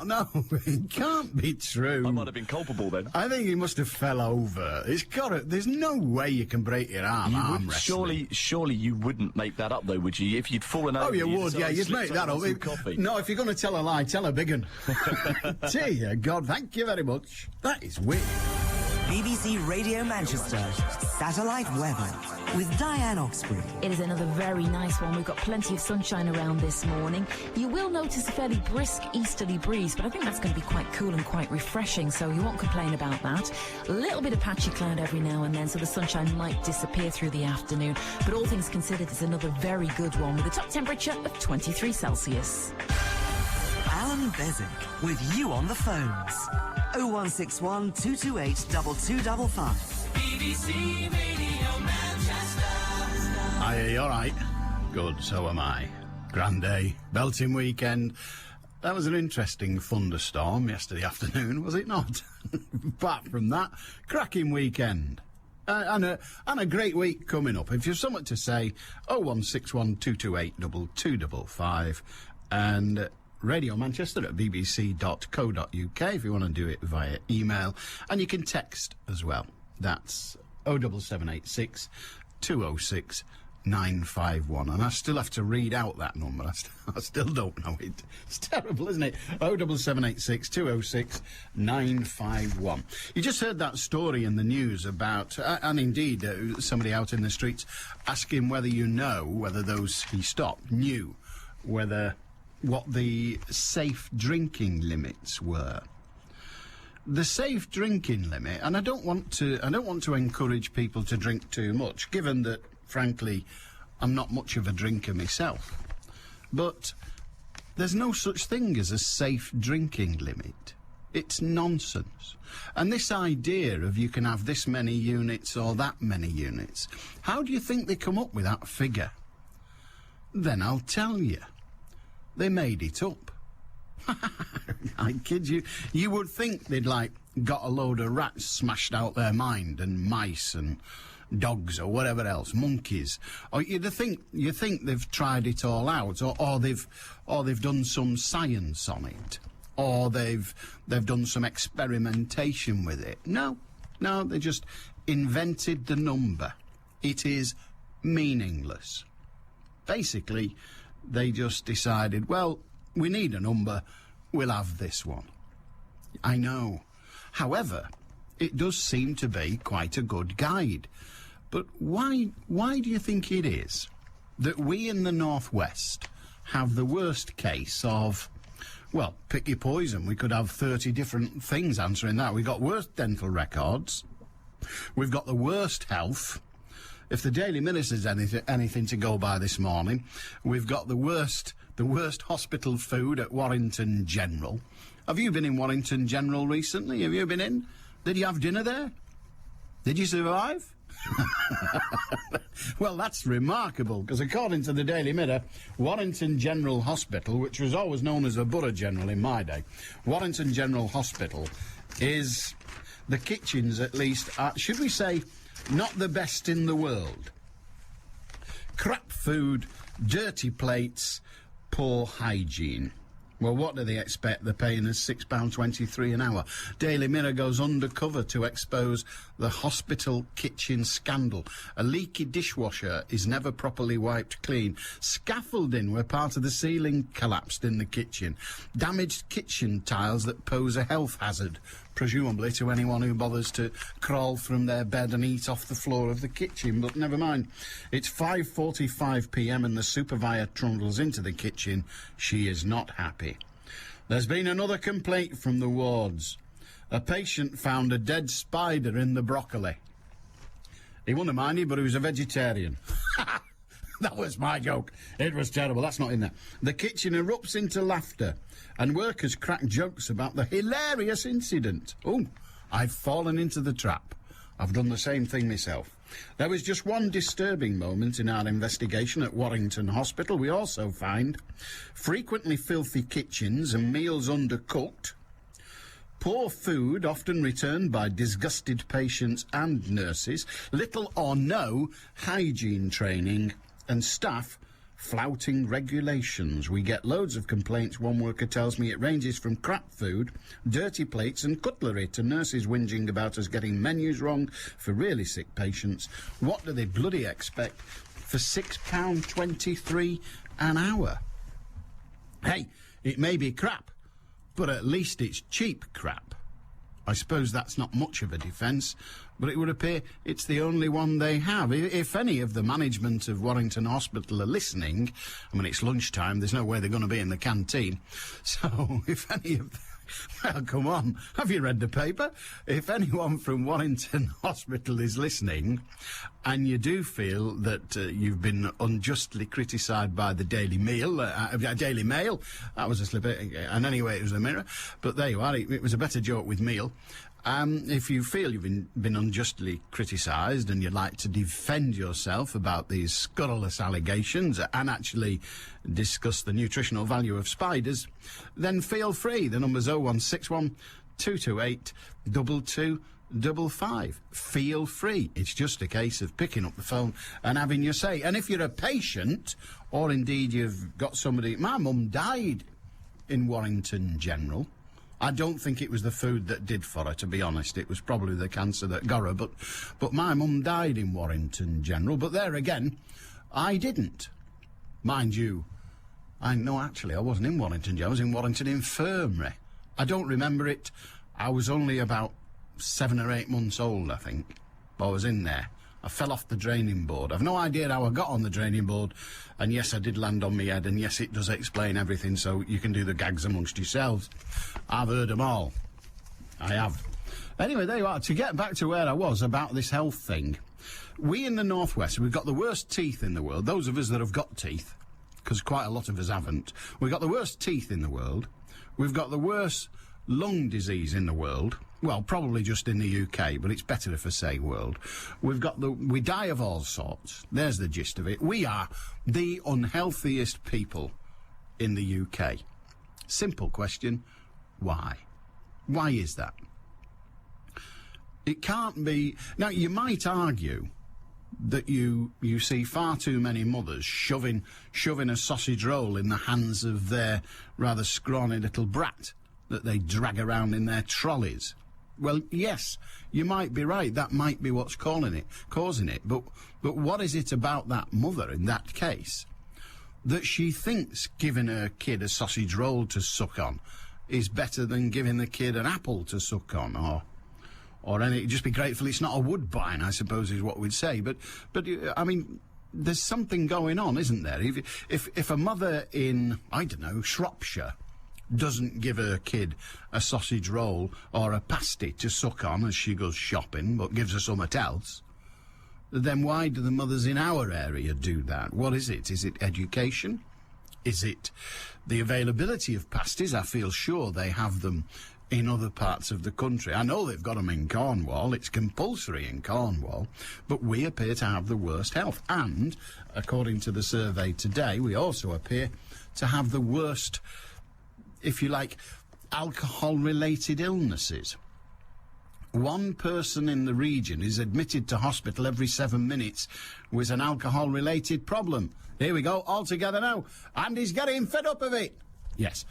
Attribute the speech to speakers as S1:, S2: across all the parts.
S1: No, it can't be true.
S2: I might have been culpable then.
S1: I think he must have fell over. There's no way you can break your arm wrestling.
S2: Surely you wouldn't make that up, though, would you? If you'd fallen over...
S1: Oh, you would, yeah, you'd make that up.
S2: Coffee.
S1: No, if you're going to tell a lie, tell a big one. Dear God, thank you very much. That is weird.
S3: BBC Radio Manchester, satellite weather with Diane Oxbury.
S4: It is another very nice one. We've got plenty of sunshine around this morning. You will notice a fairly brisk easterly breeze, but I think that's going to be quite cool and quite refreshing, so you won't complain about that. A little bit of patchy cloud every now and then, so the sunshine might disappear through the afternoon, but all things considered, it's another very good one with a top temperature of 23 Celsius.
S3: Allan Beswick with you on the phones. 0161 228 2255.
S5: BBC Radio Manchester.
S1: Aye, you alright? Good, so am I. Grand day, belting weekend. That was an interesting thunderstorm yesterday afternoon, was it not? Apart from that, cracking weekend. And a great week coming up. If you've something to say, 0161 228 2255 and Radio Manchester at bbc.co.uk if you want to do it via email. And you can text as well. That's 07786 206 951. And I still have to read out that number. I still don't know it. It's terrible, isn't it? 07786 206 951. You just heard that story in the news about, and indeed, somebody out in the streets asking whether those he stopped knew what the safe drinking limits were. The safe drinking limit, and I don't want to encourage people to drink too much, given that, frankly, I'm not much of a drinker myself. But there's no such thing as a safe drinking limit. It's nonsense. And this idea of you can have this many units or that many units, how do you think they come up with that figure? Then I'll tell you. They made it up. I kid you. You would think they'd, got a load of rats smashed out their mind, and mice and dogs or whatever else, monkeys. Or you think they've tried it all out, or they've done some science on it, or they've done some experimentation with it. No, they just invented the number. It is meaningless. Basically, they just decided, well, we need a number, we'll have this one. I know. However, it does seem to be quite a good guide. But why do you think it is that we in the Northwest have the worst case of, well, pick your poison. We could have 30 different things answering that. We've got worst dental records. We've got the worst health. If the Daily Mirror says anything to go by this morning, we've got the worst hospital food at Warrington General. Have you been in Warrington General recently? Have you been in? Did you have dinner there? Did you survive? Well, that's remarkable, because according to the Daily Mirror, Warrington General Hospital, which was always known as a Borough General in my day, Warrington General Hospital is, the kitchens at least, should we say, not the best in the world. Crap food, dirty plates, poor hygiene. Well, what do they expect? They're paying us £6.23 an hour. Daily Mirror goes undercover to expose the hospital kitchen scandal. A leaky dishwasher is never properly wiped clean. Scaffolding where part of the ceiling collapsed in the kitchen. Damaged kitchen tiles that pose a health hazard, presumably to anyone who bothers to crawl from their bed and eat off the floor of the kitchen. But never mind. It's 5:45 p.m. and the supervisor trundles into the kitchen. She is not happy. There's been another complaint from the wards. A patient found a dead spider in the broccoli. He wouldn't have minded, but he was a vegetarian. That was my joke. It was terrible. That's not in there. The kitchen erupts into laughter, and workers crack jokes about the hilarious incident. Oh, I've fallen into the trap. I've done the same thing myself. There was just one disturbing moment in our investigation at Warrington Hospital. We also find frequently filthy kitchens and meals undercooked, poor food often returned by disgusted patients and nurses, little or no hygiene training, and staff flouting regulations. We get loads of complaints. One worker tells me it ranges from crap food, dirty plates and cutlery to nurses whinging about us getting menus wrong for really sick patients. What do they bloody expect for £6.23 an hour? Hey, it may be crap, but at least it's cheap crap. I suppose that's not much of a defence, but it would appear it's the only one they have. If any of the management of Warrington Hospital are listening, I mean, it's lunchtime, there's no way they're going to be in the canteen. So, if any of them... Well, come on, have you read the paper? If anyone from Warrington Hospital is listening, and you do feel that you've been unjustly criticised by the Daily Mail, that was a slip, and anyway, it was a mirror, but there you are, it was a better joke with meal. If you feel you've been unjustly criticised and you'd like to defend yourself about these scurrilous allegations and actually discuss the nutritional value of spiders, then feel free. The number's 0161 228 2255. Feel free. It's just a case of picking up the phone and having your say. And if you're a patient, or indeed you've got somebody... My mum died in Warrington General. I don't think it was the food that did for her, to be honest. It was probably the cancer that got her. But my mum died in Warrington General. But there again, I didn't. Mind you, I wasn't in Warrington General. I was in Warrington Infirmary. I don't remember it. I was only about 7 or 8 months old, I think. I was in there. I fell off the draining board. I've no idea how I got on the draining board. And yes, I did land on my head. And yes, it does explain everything, so you can do the gags amongst yourselves. I've heard them all. I have. Anyway, there you are. To get back to where I was about this health thing. We in the Northwest, we've got the worst teeth in the world. Those of us that have got teeth, because quite a lot of us haven't. We've got the worst teeth in the world. We've got the worst lung disease in the world. Well, probably just in the UK, but it's better if I say world. We die of all sorts. There's the gist of it. We are the unhealthiest people in the UK. Simple question, why? Why is that? It can't be... Now, you might argue that you see far too many mothers shoving a sausage roll in the hands of their rather scrawny little brat that they drag around in their trolleys. Well, yes, you might be right. That might be what's causing it. But what is it about that mother in that case that she thinks giving her kid a sausage roll to suck on is better than giving the kid an apple to suck on, or any? Just be grateful it's not a woodbine, I suppose, is what we'd say. But I mean, there's something going on, isn't there? If a mother in, I don't know, Shropshire doesn't give her kid a sausage roll or a pasty to suck on as she goes shopping, but gives her something else, then why do the mothers in our area do that? What is it? Is it education? Is it the availability of pasties? I feel sure they have them in other parts of the country. I know they've got them in Cornwall. It's compulsory in Cornwall. But we appear to have the worst health. And, according to the survey today, we also appear to have the worst, if you like, alcohol-related illnesses. One person in the region is admitted to hospital every 7 minutes with an alcohol-related problem. Here we go, all together now. And he's getting fed up of it. Yes.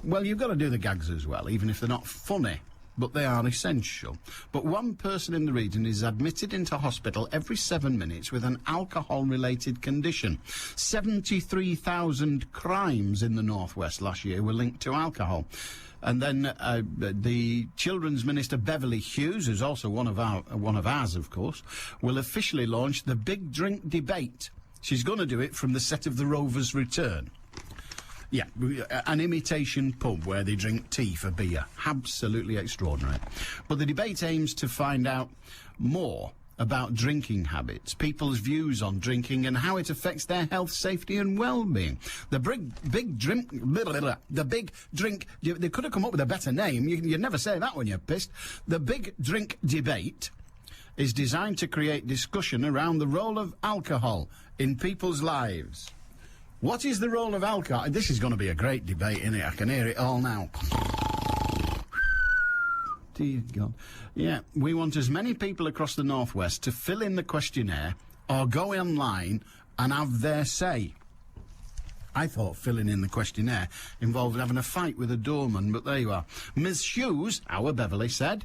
S1: Well, you've got to do the gags as well, even if they're not funny, but they are essential. But one person in the region is admitted into hospital every 7 minutes with an alcohol-related condition. 73,000 crimes in the Northwest last year were linked to alcohol. And then the Children's Minister Beverly Hughes, who's also one of ours, of course, will officially launch the Big Drink Debate. She's going to do it from the set of The Rover's Return. Yeah, an imitation pub where they drink tea for beer. Absolutely extraordinary. But the debate aims to find out more about drinking habits, people's views on drinking and how it affects their health, safety and well-being. The big drink, they could have come up with a better name. You'd never say that when you're pissed. The Big Drink Debate is designed to create discussion around the role of alcohol in people's lives. What is the role of alcohol? This is going to be a great debate, isn't it? I can hear it all now. Dear God. Yeah, we want as many people across the Northwest to fill in the questionnaire or go online and have their say. I thought filling in the questionnaire involved having a fight with a doorman, but there you are. Ms. Hughes, our Beverly, said,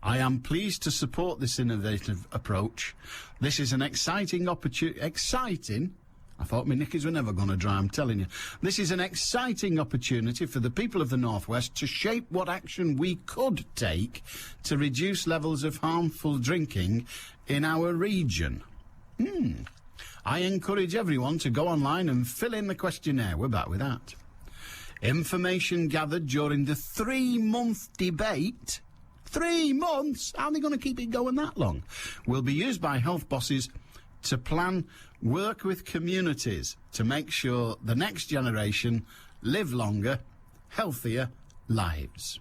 S1: I am pleased to support this innovative approach. This is an exciting opportunity. Exciting? I thought my knickers were never going to dry, I'm telling you. This is an exciting opportunity for the people of the North West to shape what action we could take to reduce levels of harmful drinking in our region. I encourage everyone to go online and fill in the questionnaire. We're back with that. Information gathered during the 3-month debate. 3 months? How are they going to keep it going that long? Will be used by health bosses to plan work with communities to make sure the next generation live longer, healthier lives.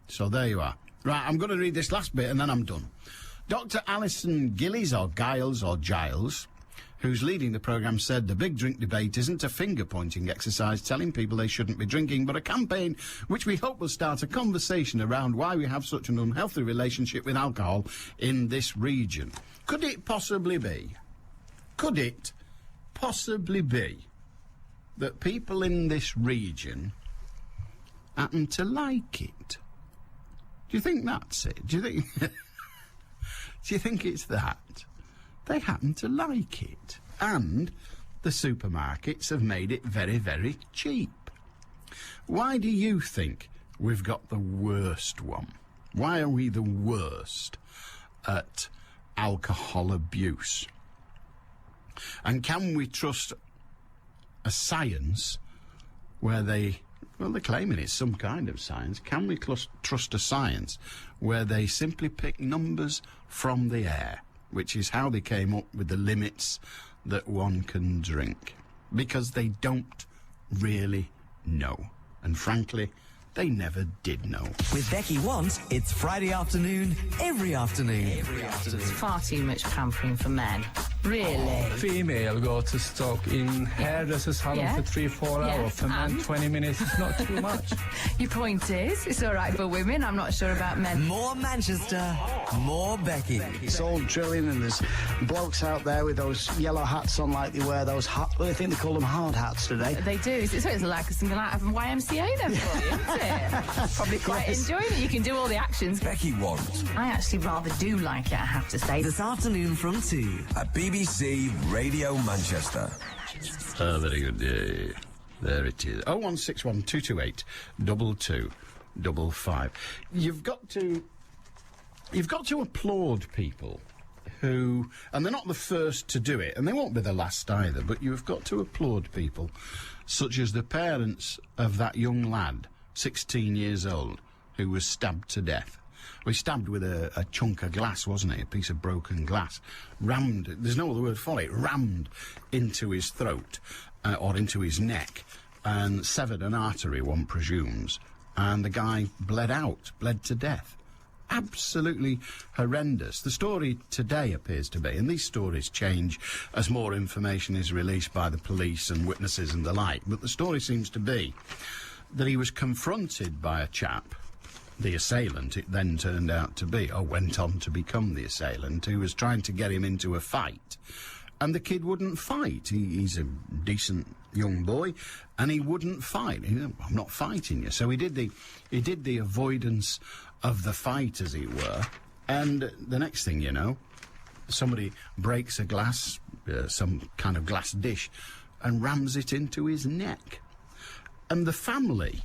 S1: So there you are. Right, I'm going to read this last bit and then I'm done. Dr. Alison Gillies, or Giles, or Giles, who's leading the programme, said the big drink debate isn't a finger-pointing exercise telling people they shouldn't be drinking, but a campaign which we hope will start a conversation around why we have such an unhealthy relationship with alcohol in this region. Could it possibly be that people in this region happen to like it? Do you think that's it? Do you think it's that? They happen to like it. And the supermarkets have made it very, very cheap. Why do you think we've got the worst one? Why are we the worst at alcohol abuse? And can we trust a science where they're claiming it's some kind of science. Can we trust a science where they simply pick numbers from the air, which is how they came up with the limits that one can drink? Because they don't really know. And frankly, they never did know.
S3: With Becky Want, it's Friday afternoon, every afternoon.
S6: It's far too much pampering for men. Really?
S7: Female go to stock in hairdressers salon
S6: Yeah.
S7: for 3-4
S6: Yeah.
S7: hours. For men,
S6: And?
S7: 20 minutes is not too much.
S6: Your point is, it's all right for women. I'm not sure about men.
S3: More Manchester, more Becky.
S8: It's all drilling, and there's blokes out there with those yellow hats on, like they wear those I think they call them hard hats today.
S6: They do. It's like something out of YMCA then for you, isn't it? Probably quite enjoying it. You can do all the actions.
S9: Becky Want
S6: I actually rather do like it, I have to say.
S3: This afternoon from 2.
S9: at BBC Radio Manchester.
S1: Very good. There it is. 0161 228 2255. You've got to applaud people who, and they're not the first to do it, and they won't be the last either, but you've got to applaud people such as the parents of that young lad, 16 years old, who was stabbed to death. Well, he stabbed with a chunk of glass, wasn't it? A piece of broken glass. Rammed, there's no other word for it, rammed into his throat, or into his neck, and severed an artery, one presumes. And the guy bled to death. Absolutely horrendous. The story today appears to be, and these stories change as more information is released by the police and witnesses and the like, but the story seems to be that he was confronted by a chap, the assailant, it then turned out to be, or went on to become the assailant, who was trying to get him into a fight. And the kid wouldn't fight. He's a decent young boy, and he wouldn't fight. I'm not fighting you. So he did the avoidance of the fight, as it were. And the next thing you know, somebody breaks a glass, some kind of glass dish, and rams it into his neck. And the family,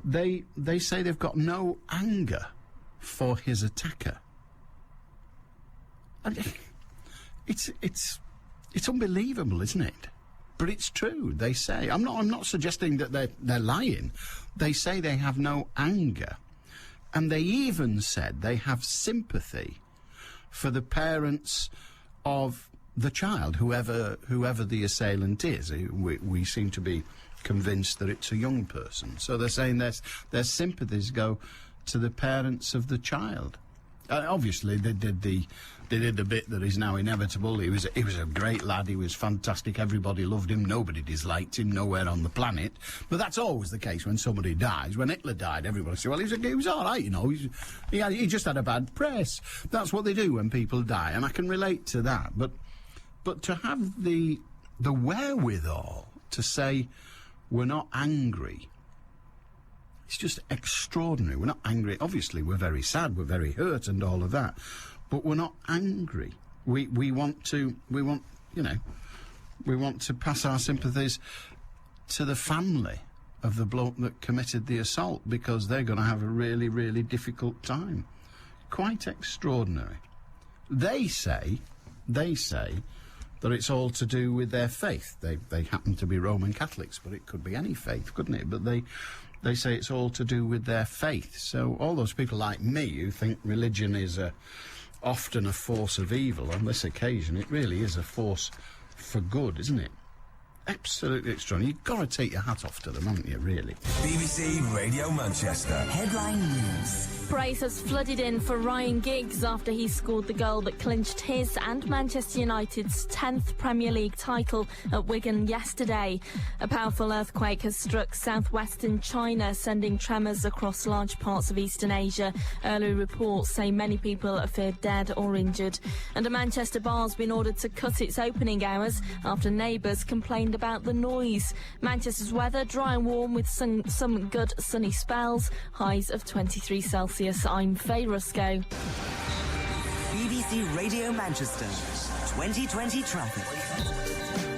S1: they say they've got no anger for his attacker. And it's unbelievable, isn't it? But it's true. They say, I'm not suggesting that they're lying. They say they have no anger, and they even said they have sympathy for the parents of the child, whoever the assailant is. We seem to be convinced that it's a young person. So they're saying their sympathies go to the parents of the child. Obviously, they did the bit that is now inevitable. He was a great lad. He was fantastic. Everybody loved him. Nobody disliked him. Nowhere on the planet. But that's always the case when somebody dies. When Hitler died, everybody said, "Well, he was all right, you know. He just had a bad press." That's what they do when people die, and I can relate to that. But to have the the wherewithal to say we're not angry. It's just extraordinary. We're not angry. Obviously, we're very sad, we're very hurt and all of that, but we're not angry. We want to pass our sympathies to the family of the bloke that committed the assault, because they're going to have a really, really difficult time. Quite extraordinary. They say that it's all to do with their faith. They happen to be Roman Catholics, but it could be any faith, couldn't it? But they say it's all to do with their faith. So all those people like me who think religion is often a force of evil, on this occasion it really is a force for good, isn't it? Absolutely extraordinary. You've got to take your hat off to them, haven't you, really?
S9: BBC Radio Manchester.
S3: Headline news.
S10: Praise has flooded in for Ryan Giggs after he scored the goal that clinched his and Manchester United's 10th Premier League title at Wigan yesterday. A powerful earthquake has struck southwestern China, sending tremors across large parts of eastern Asia. Early reports say many people are feared dead or injured. And a Manchester bar has been ordered to cut its opening hours after neighbours complained about the noise. Manchester's weather dry and warm with some good sunny spells, highs of 23 Celsius. I'm Faye Rusco.
S3: BBC Radio Manchester 2020 traffic.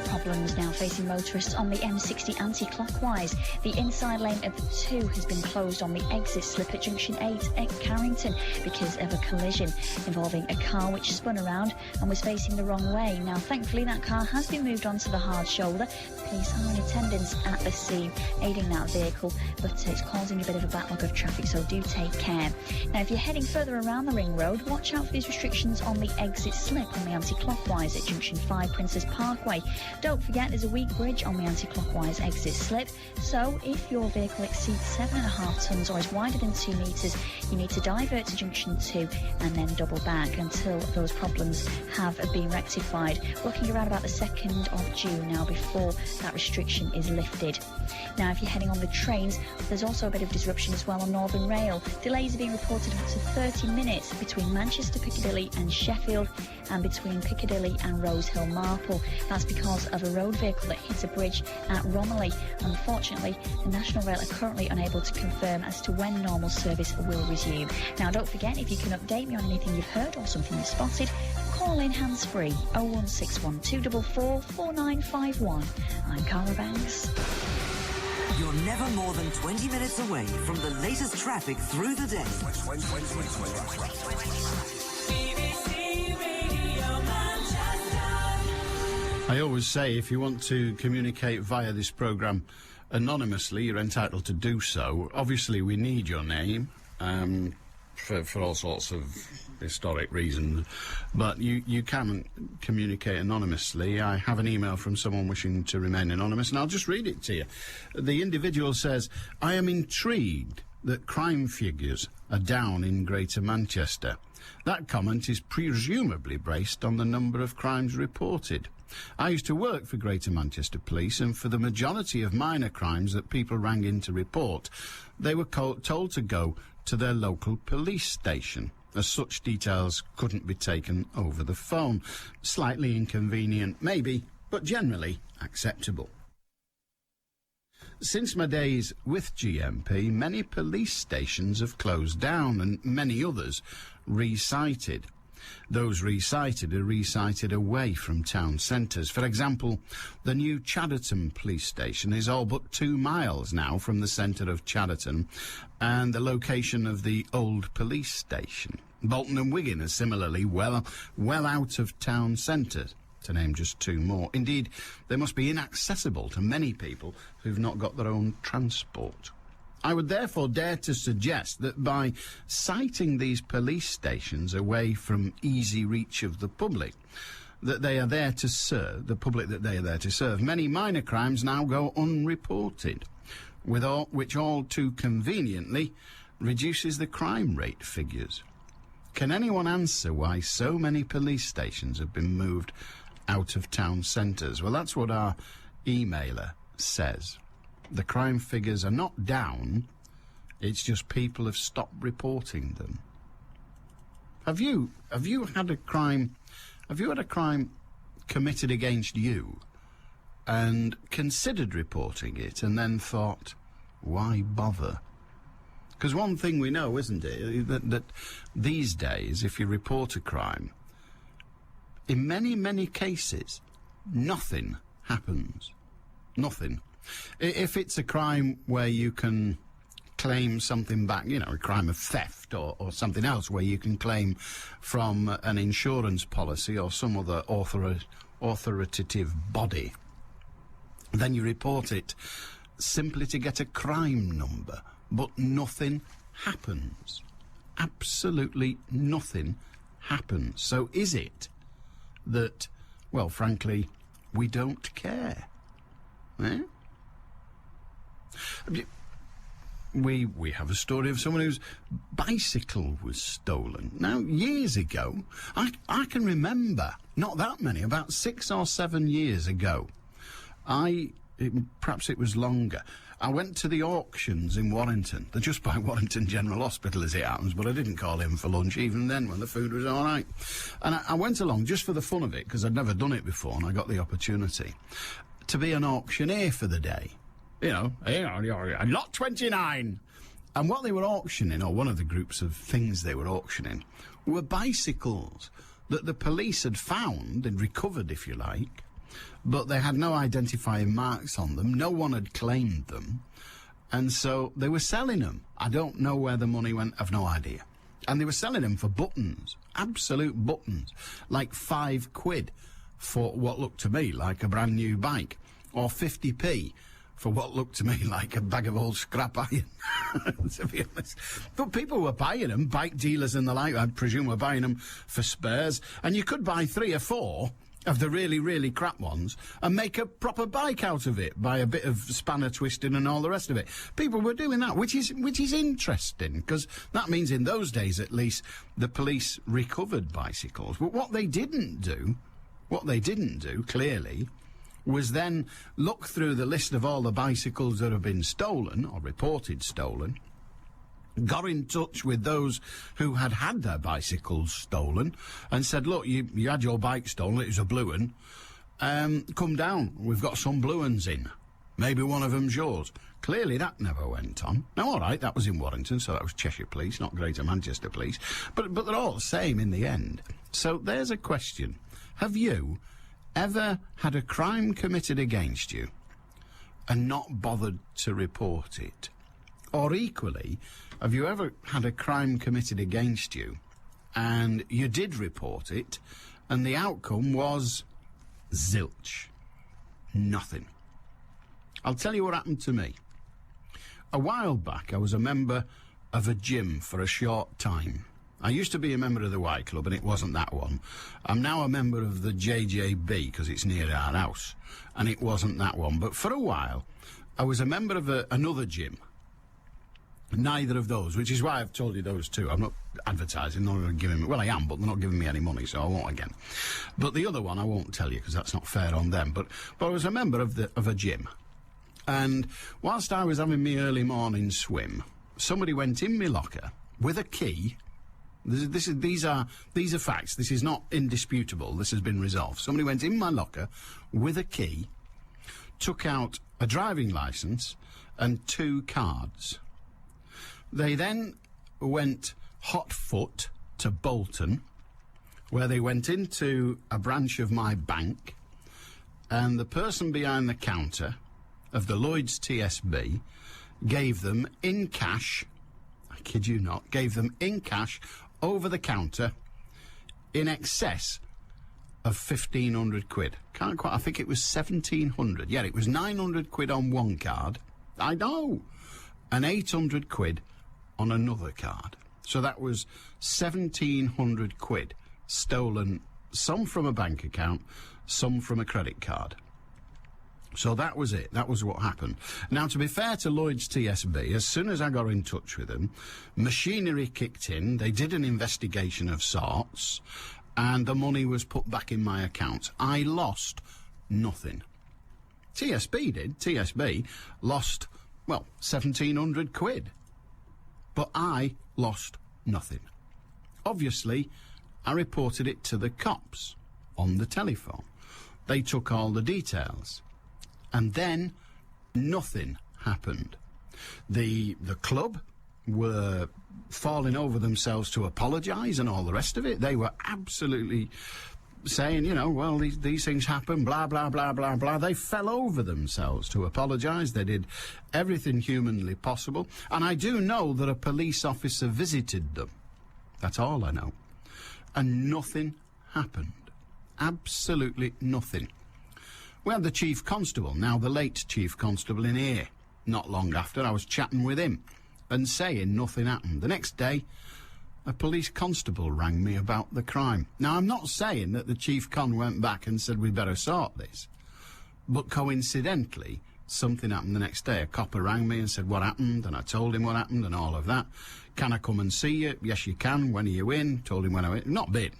S11: Problems now facing motorists on the M60 anti-clockwise. The inside lane of the 2 has been closed on the exit slip at junction 8 at Carrington because of a collision involving a car which spun around and was facing the wrong way. Now, thankfully, that car has been moved onto the hard shoulder. Police are in attendance at the scene, aiding that vehicle, but it's causing a bit of a backlog of traffic, so do take care. Now, if you're heading further around the ring road, watch out for these restrictions on the exit slip on the anti-clockwise at junction 5 Princess Parkway. Don't forget there's a weak bridge on the anti-clockwise exit slip, so if your vehicle exceeds 7.5 tonnes or is wider than 2 metres, you need to divert to junction 2 and then double back until those problems have been rectified. Looking around about the 2nd of June now before that restriction is lifted. Now, if you're heading on the trains, there's also a bit of disruption as well on Northern Rail. Delays are being reported up to 30 minutes between Manchester Piccadilly and Sheffield, and between Piccadilly and Rosehill Marple. That's because of a road vehicle that hit a bridge at Romilly. Unfortunately, the National Rail are currently unable to confirm as to when normal service will resume. Now, don't forget, if you can update me on anything you've heard or something you've spotted, call in hands-free 0161 244 4951. I'm Cara Banks.
S3: You're never more than 20 minutes away from the latest traffic through the day.
S5: BBC Radio Manchester.
S1: I always say if you want to communicate via this programme anonymously, you're entitled to do so. Obviously, we need your name for all sorts of historic reasons, but you can communicate anonymously. I have an email from someone wishing to remain anonymous, and I'll just read it to you. The individual says, I am intrigued that crime figures are down in Greater Manchester. That comment is presumably based on the number of crimes reported. I used to work for Greater Manchester Police, and for the majority of minor crimes that people rang in to report, they were told to go to their local police station, as such details couldn't be taken over the phone. Slightly inconvenient, maybe, but generally acceptable. Since my days with GMP, many police stations have closed down and many others resited. Those resited are resited away from town centres. For example, the new Chadderton police station is all but 2 miles now from the centre of Chadderton and the location of the old police station. Bolton and Wigan are similarly well out of town centres, to name just 2 more. Indeed, they must be inaccessible to many people who've not got their own transport. I would therefore dare to suggest that by siting these police stations away from easy reach of the public, that they are there to serve, the public that they are there to serve, many minor crimes now go unreported, which all too conveniently reduces the crime rate figures. Can anyone answer why so many police stations have been moved out of town centres? Well, that's what our emailer says. The crime figures are not down, it's just people have stopped reporting them. Have you had a crime committed against you and considered reporting it and then thought, why bother? Because one thing we know, isn't it, that these days, if you report a crime, in many, many cases, nothing happens. Nothing. If it's a crime where you can claim something back, you know, a crime of theft or something else where you can claim from an insurance policy or some other authoritative body, then you report it simply to get a crime number, but nothing happens. Absolutely nothing happens. So is it that, well, frankly, we don't care? Eh? We have a story of someone whose bicycle was stolen. Now, years ago, I can remember, not that many, about 6 or 7 years ago, perhaps it was longer, I went to the auctions in Warrington. They're just by Warrington General Hospital, as it happens, but I didn't call in for lunch even then when the food was all right. And I went along just for the fun of it, because I'd never done it before, and I got the opportunity to be an auctioneer for the day. You know, lot 29. And what they were auctioning, or one of the groups of things they were auctioning, were bicycles that the police had found and recovered, if you like, but they had no identifying marks on them. No one had claimed them. And so they were selling them. I don't know where the money went. I've no idea. And they were selling them for buttons, absolute buttons, like £5 for what looked to me like a brand new bike, or 50p for what looked to me like a bag of old scrap iron, to be honest. But people were buying them, bike dealers and the like, I presume, were buying them for spares, and you could buy 3 or 4 of the really, really crap ones and make a proper bike out of it by a bit of spanner twisting and all the rest of it. People were doing that, which is interesting, because that means in those days, at least, the police recovered bicycles. But what they didn't do, clearly, was then look through the list of all the bicycles that have been stolen, or reported stolen, got in touch with those who had their bicycles stolen, and said, look, you had your bike stolen, it was a blue one, come down, we've got some blue ones in. Maybe one of them's yours. Clearly that never went on. Now, all right, that was in Warrington, so that was Cheshire Police, not Greater Manchester Police, but they're all the same in the end. So there's a question. Have you ever had a crime committed against you and not bothered to report it? Or equally, have you ever had a crime committed against you and you did report it and the outcome was zilch? Nothing. I'll tell you what happened to me. A while back, I was a member of a gym for a short time. I used to be a member of the Y Club, and it wasn't that one. I'm now a member of the JJB, because it's near our house, and it wasn't that one. But for a while, I was a member of another gym. Neither of those, which is why I've told you those two. I'm not advertising, not going to give me... Well, I am, but they're not giving me any money, so I won't again. But the other one, I won't tell you, because that's not fair on them. But I was a member of a gym. And whilst I was having my early morning swim, somebody went in my locker with a key... These are facts. This is not indisputable. This has been resolved. Somebody went in my locker with a key, took out a driving licence and 2 cards. They then went hot foot to Bolton, where they went into a branch of my bank, and the person behind the counter of the Lloyds TSB gave them in cash, I kid you not, gave them in cash over the counter in excess of £1,500. Can't quite, I think it was 1,700. Yeah, it was 900 quid on one card. I know. And 800 quid on another card. So that was 1,700 quid stolen, some from a bank account, some from a credit card. So that was it. That was what happened. Now, to be fair to Lloyds TSB, as soon as I got in touch with them, machinery kicked in, they did an investigation of sorts, and the money was put back in my account. I lost nothing. TSB did. TSB lost, well, 1,700 quid. But I lost nothing. Obviously, I reported it to the cops on the telephone. They took all the details. And then nothing happened. The club were falling over themselves to apologise and all the rest of it. They were absolutely saying, you know, well, these things happen, blah, blah, blah, blah, blah. They fell over themselves to apologise. They did everything humanly possible. And I do know that a police officer visited them. That's all I know. And nothing happened. Absolutely nothing. We had the Chief Constable, now the late Chief Constable, in here. Not long after, I was chatting with him and saying nothing happened. The next day, a police constable rang me about the crime. Now, I'm not saying that the Chief Con went back and said, we better sort this. But coincidentally, something happened the next day. A copper rang me and said what happened, and I told him what happened and all of that. Can I come and see you? Yes, you can. When are you in? Told him when I went. Not been.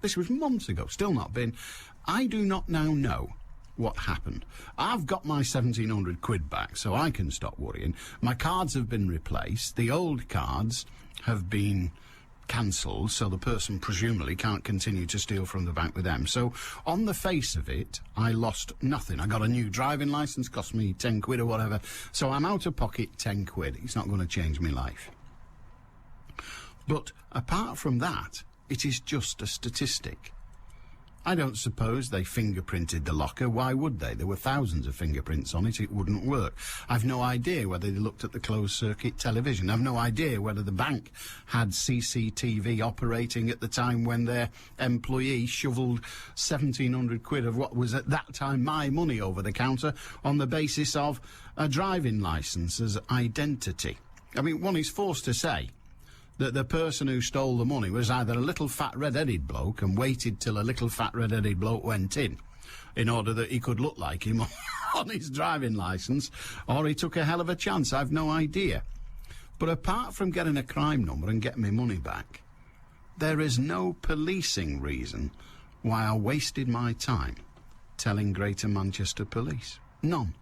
S1: This was months ago. Still not been. I do not now know what happened. I've got my 1,700 quid back, so I can stop worrying. My cards have been replaced. The old cards have been cancelled, so the person presumably can't continue to steal from the bank with them. So, on the face of it, I lost nothing. I got a new driving licence, cost me 10 quid or whatever, so I'm out of pocket 10 quid. It's not going to change my life. But apart from that, it is just a statistic. I don't suppose they fingerprinted the locker. Why would they? There were thousands of fingerprints on it. It wouldn't work. I've no idea whether they looked at the closed-circuit television. I've no idea whether the bank had CCTV operating at the time when their employee shovelled 1,700 quid of what was at that time my money over the counter on the basis of a driving licence as identity. I mean, one is forced to say that the person who stole the money was either a little fat red-headed bloke and waited till a little fat red-headed bloke went in order that he could look like him on his driving licence, or he took a hell of a chance. I've no idea. But apart from getting a crime number and getting my money back, there is no policing reason why I wasted my time telling Greater Manchester Police. None.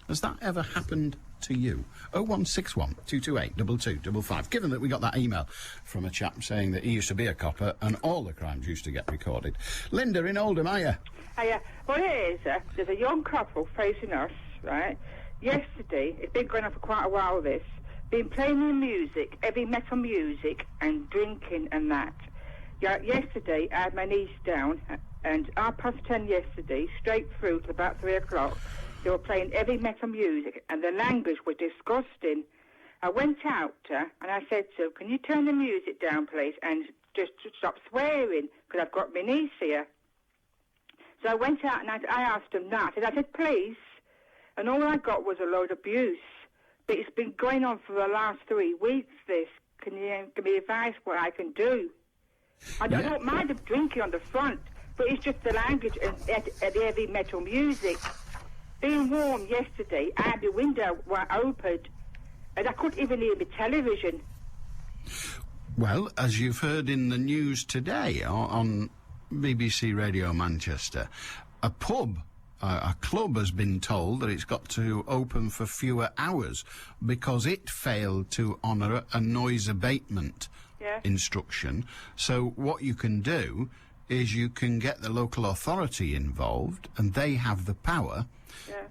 S1: Has that ever happened to you? 0161 228 2255. Given that we got that email from a chap saying that he used to be a copper and all the crimes used to get recorded. Linda in Oldham, hiya.
S12: Hiya. Well, it is. There's a young couple facing us, right? Yesterday, it's been going on for quite a while, this. Been playing the music, heavy metal music, and drinking and that. Yeah, yesterday, I had my niece down, and 10:30 yesterday, straight through to about 3 o'clock, they were playing heavy metal music, and the language was disgusting. I went out and I said to her, can you turn the music down, please, and just stop swearing, because I've got my niece here. So I went out and I asked them that. I said, please. And all I got was a load of abuse. But it's been going on for the last 3 weeks, this. Can you give me advice what I can do? I don't mind the drinking on the front, but it's just the language and the heavy metal music. Being warm yesterday, I had the window opened, and I couldn't even hear the television.
S1: Well, as you've heard in the news today on BBC Radio Manchester, a club has been told that it's got to open for fewer hours because it failed to honour a noise abatement instruction. So what you can do is you can get the local authority involved, and they have the power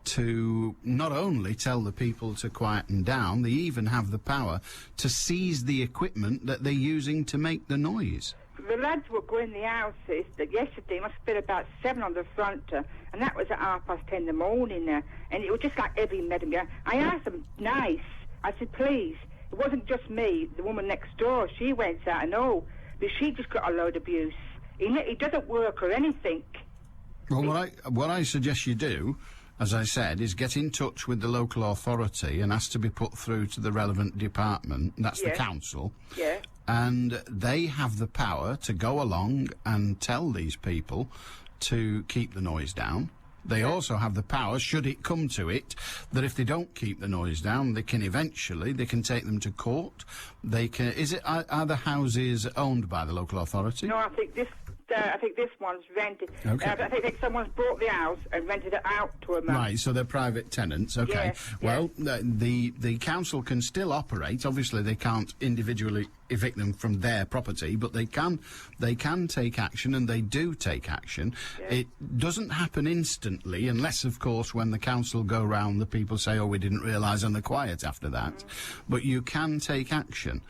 S1: to not only tell the people to quieten down, they even have the power to seize the equipment that they're using to make the noise.
S12: The lads were going in the houses that yesterday, must have been about 7 on the front, and that was at 10:30 in the morning, and it was just like heavy metal. I asked them, nice, I said, please, it wasn't just me, the woman next door, she went out and all, but she just got a load of abuse. It doesn't work or anything.
S1: Well, what I suggest you do, as I said, is get in touch with the local authority and ask to be put through to the relevant department, that's the council.
S12: Yeah.
S1: And they have the power to go along and tell these people to keep the noise down. They also have the power, should it come to it, that if they don't keep the noise down, they can take them to court. They can. Are the houses owned by the local authority?
S12: No, I think I think this one's rented.
S1: Okay.
S12: I think someone's bought the house and rented it out to a man.
S1: Right, so they're private tenants, okay.
S12: Yes,
S1: well, the council can still operate. Obviously, they can't individually evict them from their property, but they can take action, and they do take action. It doesn't happen instantly, unless, of course, when the council go round, the people say, oh, we didn't realise, and they're quiet after that. But you can take action.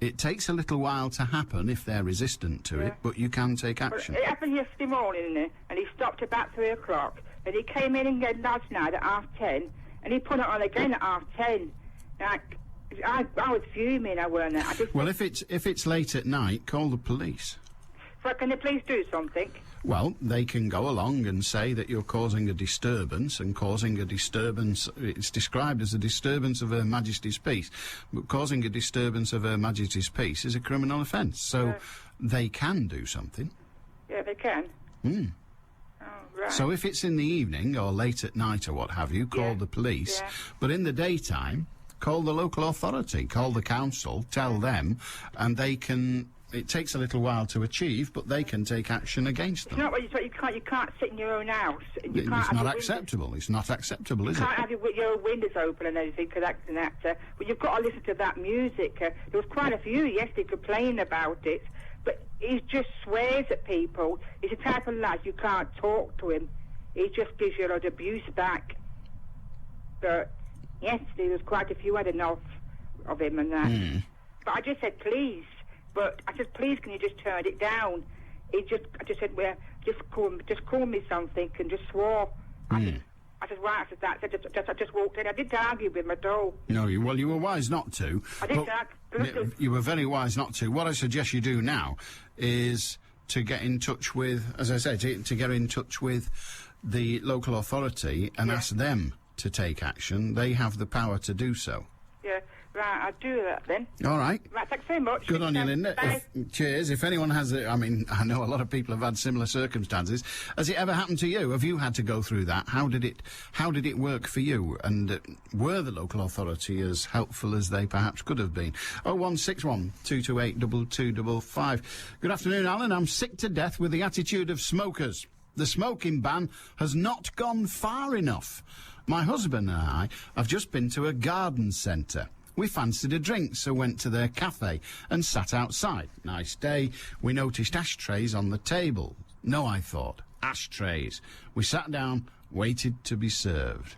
S1: It takes a little while to happen if they're resistant to it, but you can take action.
S12: Well, it happened yesterday morning, and he stopped about 3 o'clock, and he came in again last night at 10:30, and he put it on again at 10:30. Like, I was fuming, I weren't.
S1: Well, if it's late at night, call the police.
S12: So can the police do something?
S1: Well, they can go along and say that you're causing a disturbance, and causing a disturbance, it's described as a disturbance of Her Majesty's peace, but causing a disturbance of Her Majesty's peace is a criminal offence, so they can do something.
S12: Yeah, they can.
S1: Mm.
S12: Oh, right.
S1: So if it's in the evening or late at night or what have you, call the police.
S12: Yeah.
S1: But in the daytime, call the local authority, call the council, tell them, and they can... It takes a little while to achieve, but they can take action against them.
S12: It's not what you can't sit in your own house. And you can't
S1: It's
S12: have
S1: not
S12: your
S1: acceptable. It's not acceptable, is
S12: You
S1: it?
S12: can't have your windows open and everything, because that's an actor. But you've got to listen to that music. There was quite a few yesterday complaining about it, but he just swears at people. He's the type of lad you can't talk to him. He just gives you a lot of abuse back. But yesterday there was quite a few had enough of him and that. But I just said, please. But I said, please, can you just turn it down? I just said, well, just call me something, and just swore. I said, right, I said that. I just walked in. I didn't argue with him at all.
S1: No, you were wise not to.
S12: I didn't argue.
S1: You were very wise not to. What I suggest you do now is to get in touch with, as I said, to get in touch with the local authority and ask them to take action. They have the power to do so.
S12: Yeah. Right, I'll do that then.
S1: All right.
S12: Right, thanks very much.
S1: Good on you, Linda.
S12: Bye.
S1: Cheers. If anyone has... I mean, I know a lot of people have had similar circumstances. Has it ever happened to you? Have you had to go through that? How did it work for you? And were the local authority as helpful as they perhaps could have been? 0161 228 2255. Good afternoon, Alan. I'm sick to death with the attitude of smokers. The smoking ban has not gone far enough. My husband and I have just been to a garden centre. We fancied a drink, so went to their cafe and sat outside. Nice day. We noticed ashtrays on the table. No, I thought. Ashtrays. We sat down, waited to be served.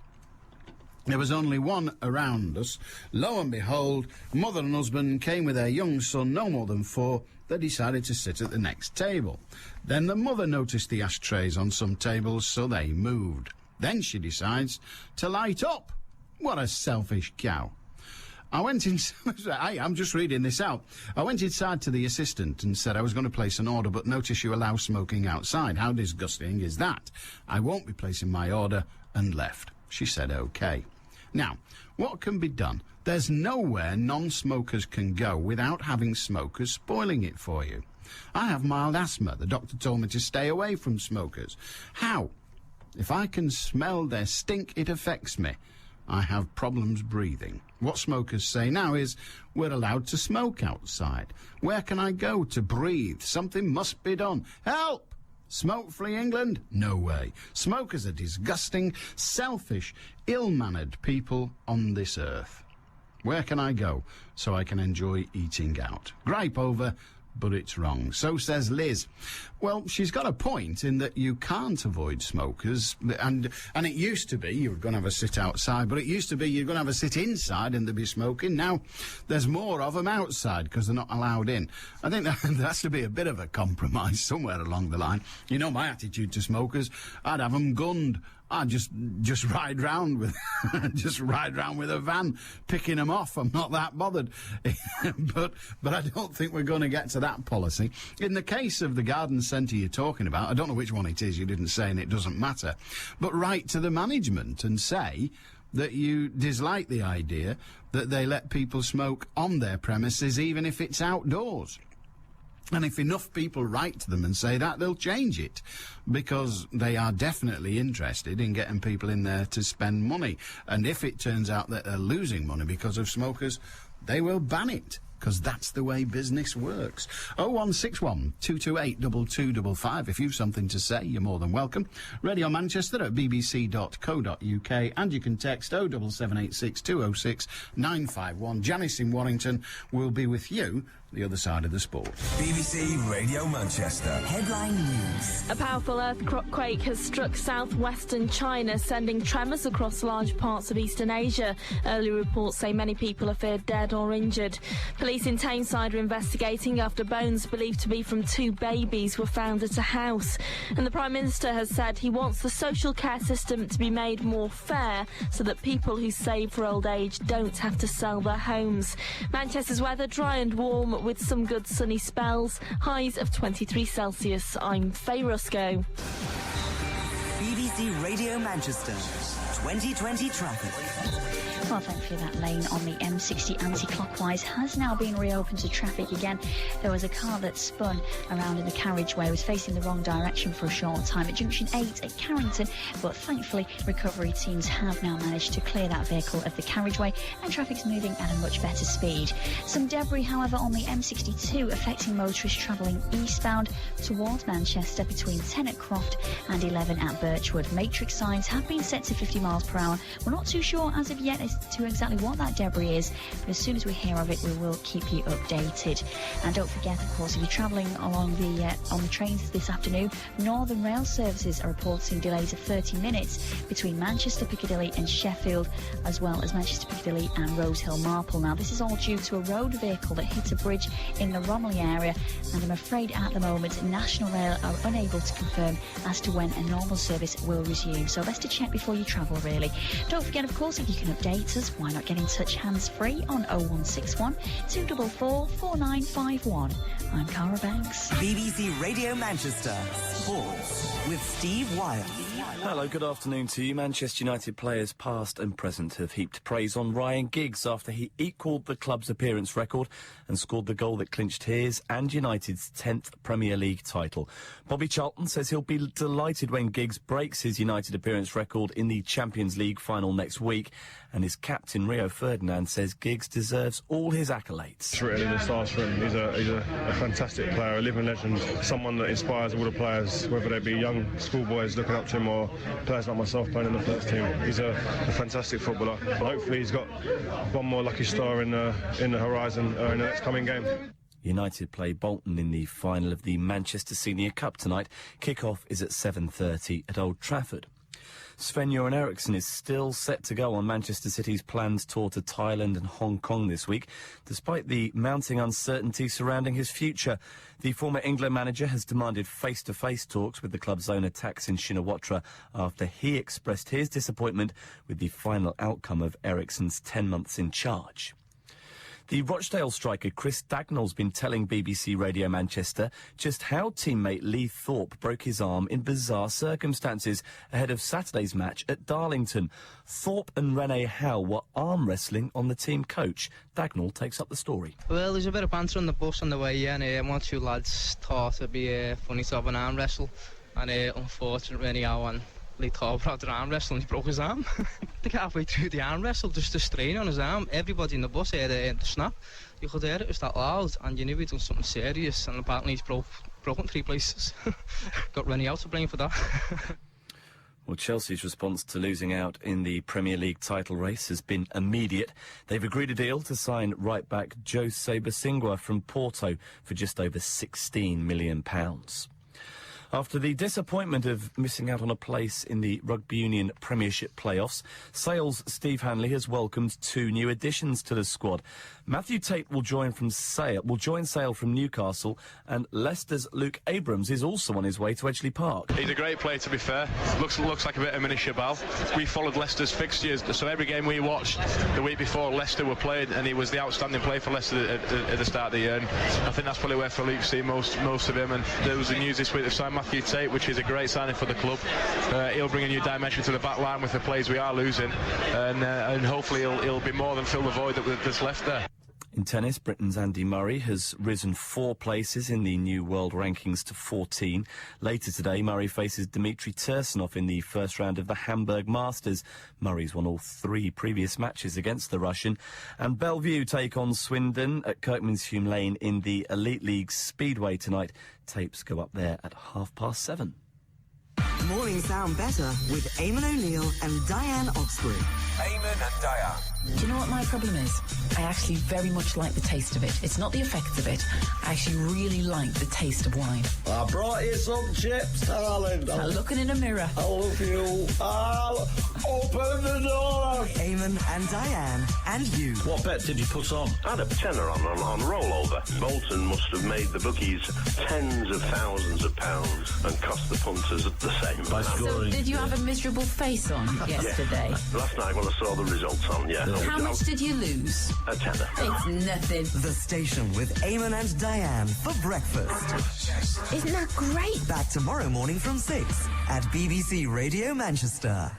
S1: There was only one around us. Lo and behold, mother and husband came with their young son, no more than 4. They decided to sit at the next table. Then the mother noticed the ashtrays on some tables, so they moved. Then she decides to light up. What a selfish cow. I went in... I'm just reading this out. I went inside to the assistant and said I was going to place an order, but notice you allow smoking outside. How disgusting is that? I won't be placing my order, and left. She said OK. Now, what can be done? There's nowhere non-smokers can go without having smokers spoiling it for you. I have mild asthma. The doctor told me to stay away from smokers. How? If I can smell their stink, it affects me. I have problems breathing. What smokers say now is, we're allowed to smoke outside. Where can I go to breathe? Something must be done. Help! Smoke-free England? No way. Smokers are disgusting, selfish, ill-mannered people on this earth. Where can I go so I can enjoy eating out? Gripe over, but it's wrong. So says Liz. Well, she's got a point in that you can't avoid smokers, and it used to be you were going to have a sit outside, but it used to be you're going to have a sit inside and they'd be smoking. Now there's more of them outside because they're not allowed in. I think that has to be a bit of a compromise somewhere along the line. You know my attitude to smokers, I'd have them gunned. I'd just ride round with a van, picking them off. I'm not that bothered. but I don't think we're going to get to that policy. In the case of the garden centre you're talking about, I don't know which one it is, you didn't say, and it doesn't matter, but write to the management and say that you dislike the idea that they let people smoke on their premises, even if it's outdoors. And if enough people write to them and say that, they'll change it, because they are definitely interested in getting people in there to spend money. And if it turns out that they're losing money because of smokers, they will ban it. because that's the way business works. 0161 228 2255. If you've something to say, you're more than welcome. Radio Manchester at bbc.co.uk, and you can text 07786 206 951. Janice in Warrington will be with you the other side of the sport.
S9: BBC Radio Manchester.
S3: Headline news.
S10: A powerful earthquake has struck southwestern China, sending tremors across large parts of eastern Asia. Early reports say many people are feared dead or injured. Police in Tameside are investigating after bones believed to be from 2 babies were found at a house. And the Prime Minister has said he wants the social care system to be made more fair so that people who save for old age don't have to sell their homes. Manchester's weather dry and warm with some good sunny spells. Highs of 23 Celsius. I'm Faye Rusco.
S3: BBC Radio Manchester 2020 traffic.
S11: Well, thankfully that lane on the M60 anti-clockwise has now been reopened to traffic again. There was a car that spun around in the carriageway, was facing the wrong direction for a short time at junction 8 at Carrington, but thankfully recovery teams have now managed to clear that vehicle of the carriageway and traffic's moving at a much better speed. Some debris, however, on the M62 affecting motorists travelling eastbound towards Manchester between 10 at Croft and 11 at Birchwood. Matrix signs have been set to 50 miles per hour. We're not too sure as of yet as to exactly what that debris is, but as soon as we hear of it, we will keep you updated. And don't forget, of course, if you're travelling along on the trains this afternoon, Northern Rail services are reporting delays of 30 minutes between Manchester Piccadilly and Sheffield, as well as Manchester Piccadilly and Rosehill Marple. Now, this is all due to a road vehicle that hit a bridge in the Romilly area, and I'm afraid at the moment National Rail are unable to confirm as to when a normal service will resume. So best to check before you travel, really. Don't forget, of course, if you can update us, why not get in touch hands-free on 0161 244 4951. I'm Cara Banks.
S3: BBC Radio Manchester Sports with Steve Wilde.
S2: Hello, good afternoon to you. Manchester United players past and present have heaped praise on Ryan Giggs after he equalled the club's appearance record and scored the goal that clinched his and United's 10th Premier League title. Bobby Charlton says he'll be delighted when Giggs breaks his United appearance record in the Champions League final next week, and his captain Rio Ferdinand says Giggs deserves all his accolades.
S13: It's written in the stars for him. He's a fantastic player, a living legend, someone that inspires all the players, whether they be young schoolboys looking up to him or players like myself playing in the first team. He's a fantastic footballer. And hopefully he's got one more lucky star in the horizon in the next coming game.
S2: United play Bolton in the final of the Manchester Senior Cup tonight. Kick-off is at 7:30 at Old Trafford. Sven-Göran Eriksson is still set to go on Manchester City's planned tour to Thailand and Hong Kong this week, despite the mounting uncertainty surrounding his future. The former England manager has demanded face-to-face talks with the club's owner Thaksin Shinawatra after he expressed his disappointment with the final outcome of Eriksson's 10 months in charge. The Rochdale striker Chris Dagnall's been telling BBC Radio Manchester just how teammate Lee Thorpe broke his arm in bizarre circumstances ahead of Saturday's match at Darlington. Thorpe and Rene Howe were arm wrestling on the team coach. Dagnall takes up the story.
S14: Well, there's a bit of banter on the bus on the way in. One or two lads thought it'd be funny to have an arm wrestle, and unfortunately Rene Howe and Lee Thorpe had an arm wrestle and he broke his arm. Like halfway through the arm wrestle, just the strain on his arm, everybody in the bus heard the snap. You could hear it was that loud, and you knew he'd done something serious, and apparently he's broken 3 places. Got Rennie out to blame for that.
S2: Well, Chelsea's response to losing out in the Premier League title race has been immediate. They've agreed a deal to sign right-back Jose Bosingwa from Porto for just over £16 million. After the disappointment of missing out on a place in the Rugby Union Premiership playoffs, Sale's Steve Hanley has welcomed 2 new additions to the squad. Matthew Tate will join Sale from Newcastle, and Leicester's Luke Abrams is also on his way to Edgeley Park.
S15: He's a great player, to be fair. Looks like a bit of mini Shabal. We followed Leicester's fixtures, so every game we watched the week before Leicester were played, and he was the outstanding player for Leicester at the start of the year. And I think that's probably where Philippe's seen most of him. And there was the news this week they've signed Matthew Tate, which is a great signing for the club. He'll bring a new dimension to the back line with the players we are losing, and hopefully he'll be more than fill the void that's left there.
S2: In tennis, Britain's Andy Murray has risen 4 places in the new world rankings to 14. Later today, Murray faces Dmitry Tursunov in the first round of the Hamburg Masters. Murray's won all 3 previous matches against the Russian. And Bellevue take on Swindon at Kirkmanshume Lane in the Elite League Speedway tonight. Tapes go up there at 7:30.
S3: Mornings sound better with Eamon O'Neill and Diane Oxbury.
S9: Eamon and Diane.
S4: Do you know what my problem is? I actually very much like the taste of it. It's not the effects of it. I actually really like the taste of wine.
S16: I brought you some chips, darling.
S4: I'm looking in a mirror.
S16: I love you. I'll open the door.
S3: Eamon and Diane and you.
S16: What bet did you put on?
S17: I had a tenner on rollover. Bolton must have made the bookies tens of thousands of pounds and cost the punters the same.
S16: By
S4: So did you have a miserable face on yesterday?
S17: Yeah. Last night when I saw the results on, yeah.
S4: How much did you lose?
S17: A tenner.
S4: It's nothing.
S3: The station with Eamon and Diane for breakfast.
S4: Isn't that great?
S3: Back tomorrow morning from 6 at BBC Radio Manchester.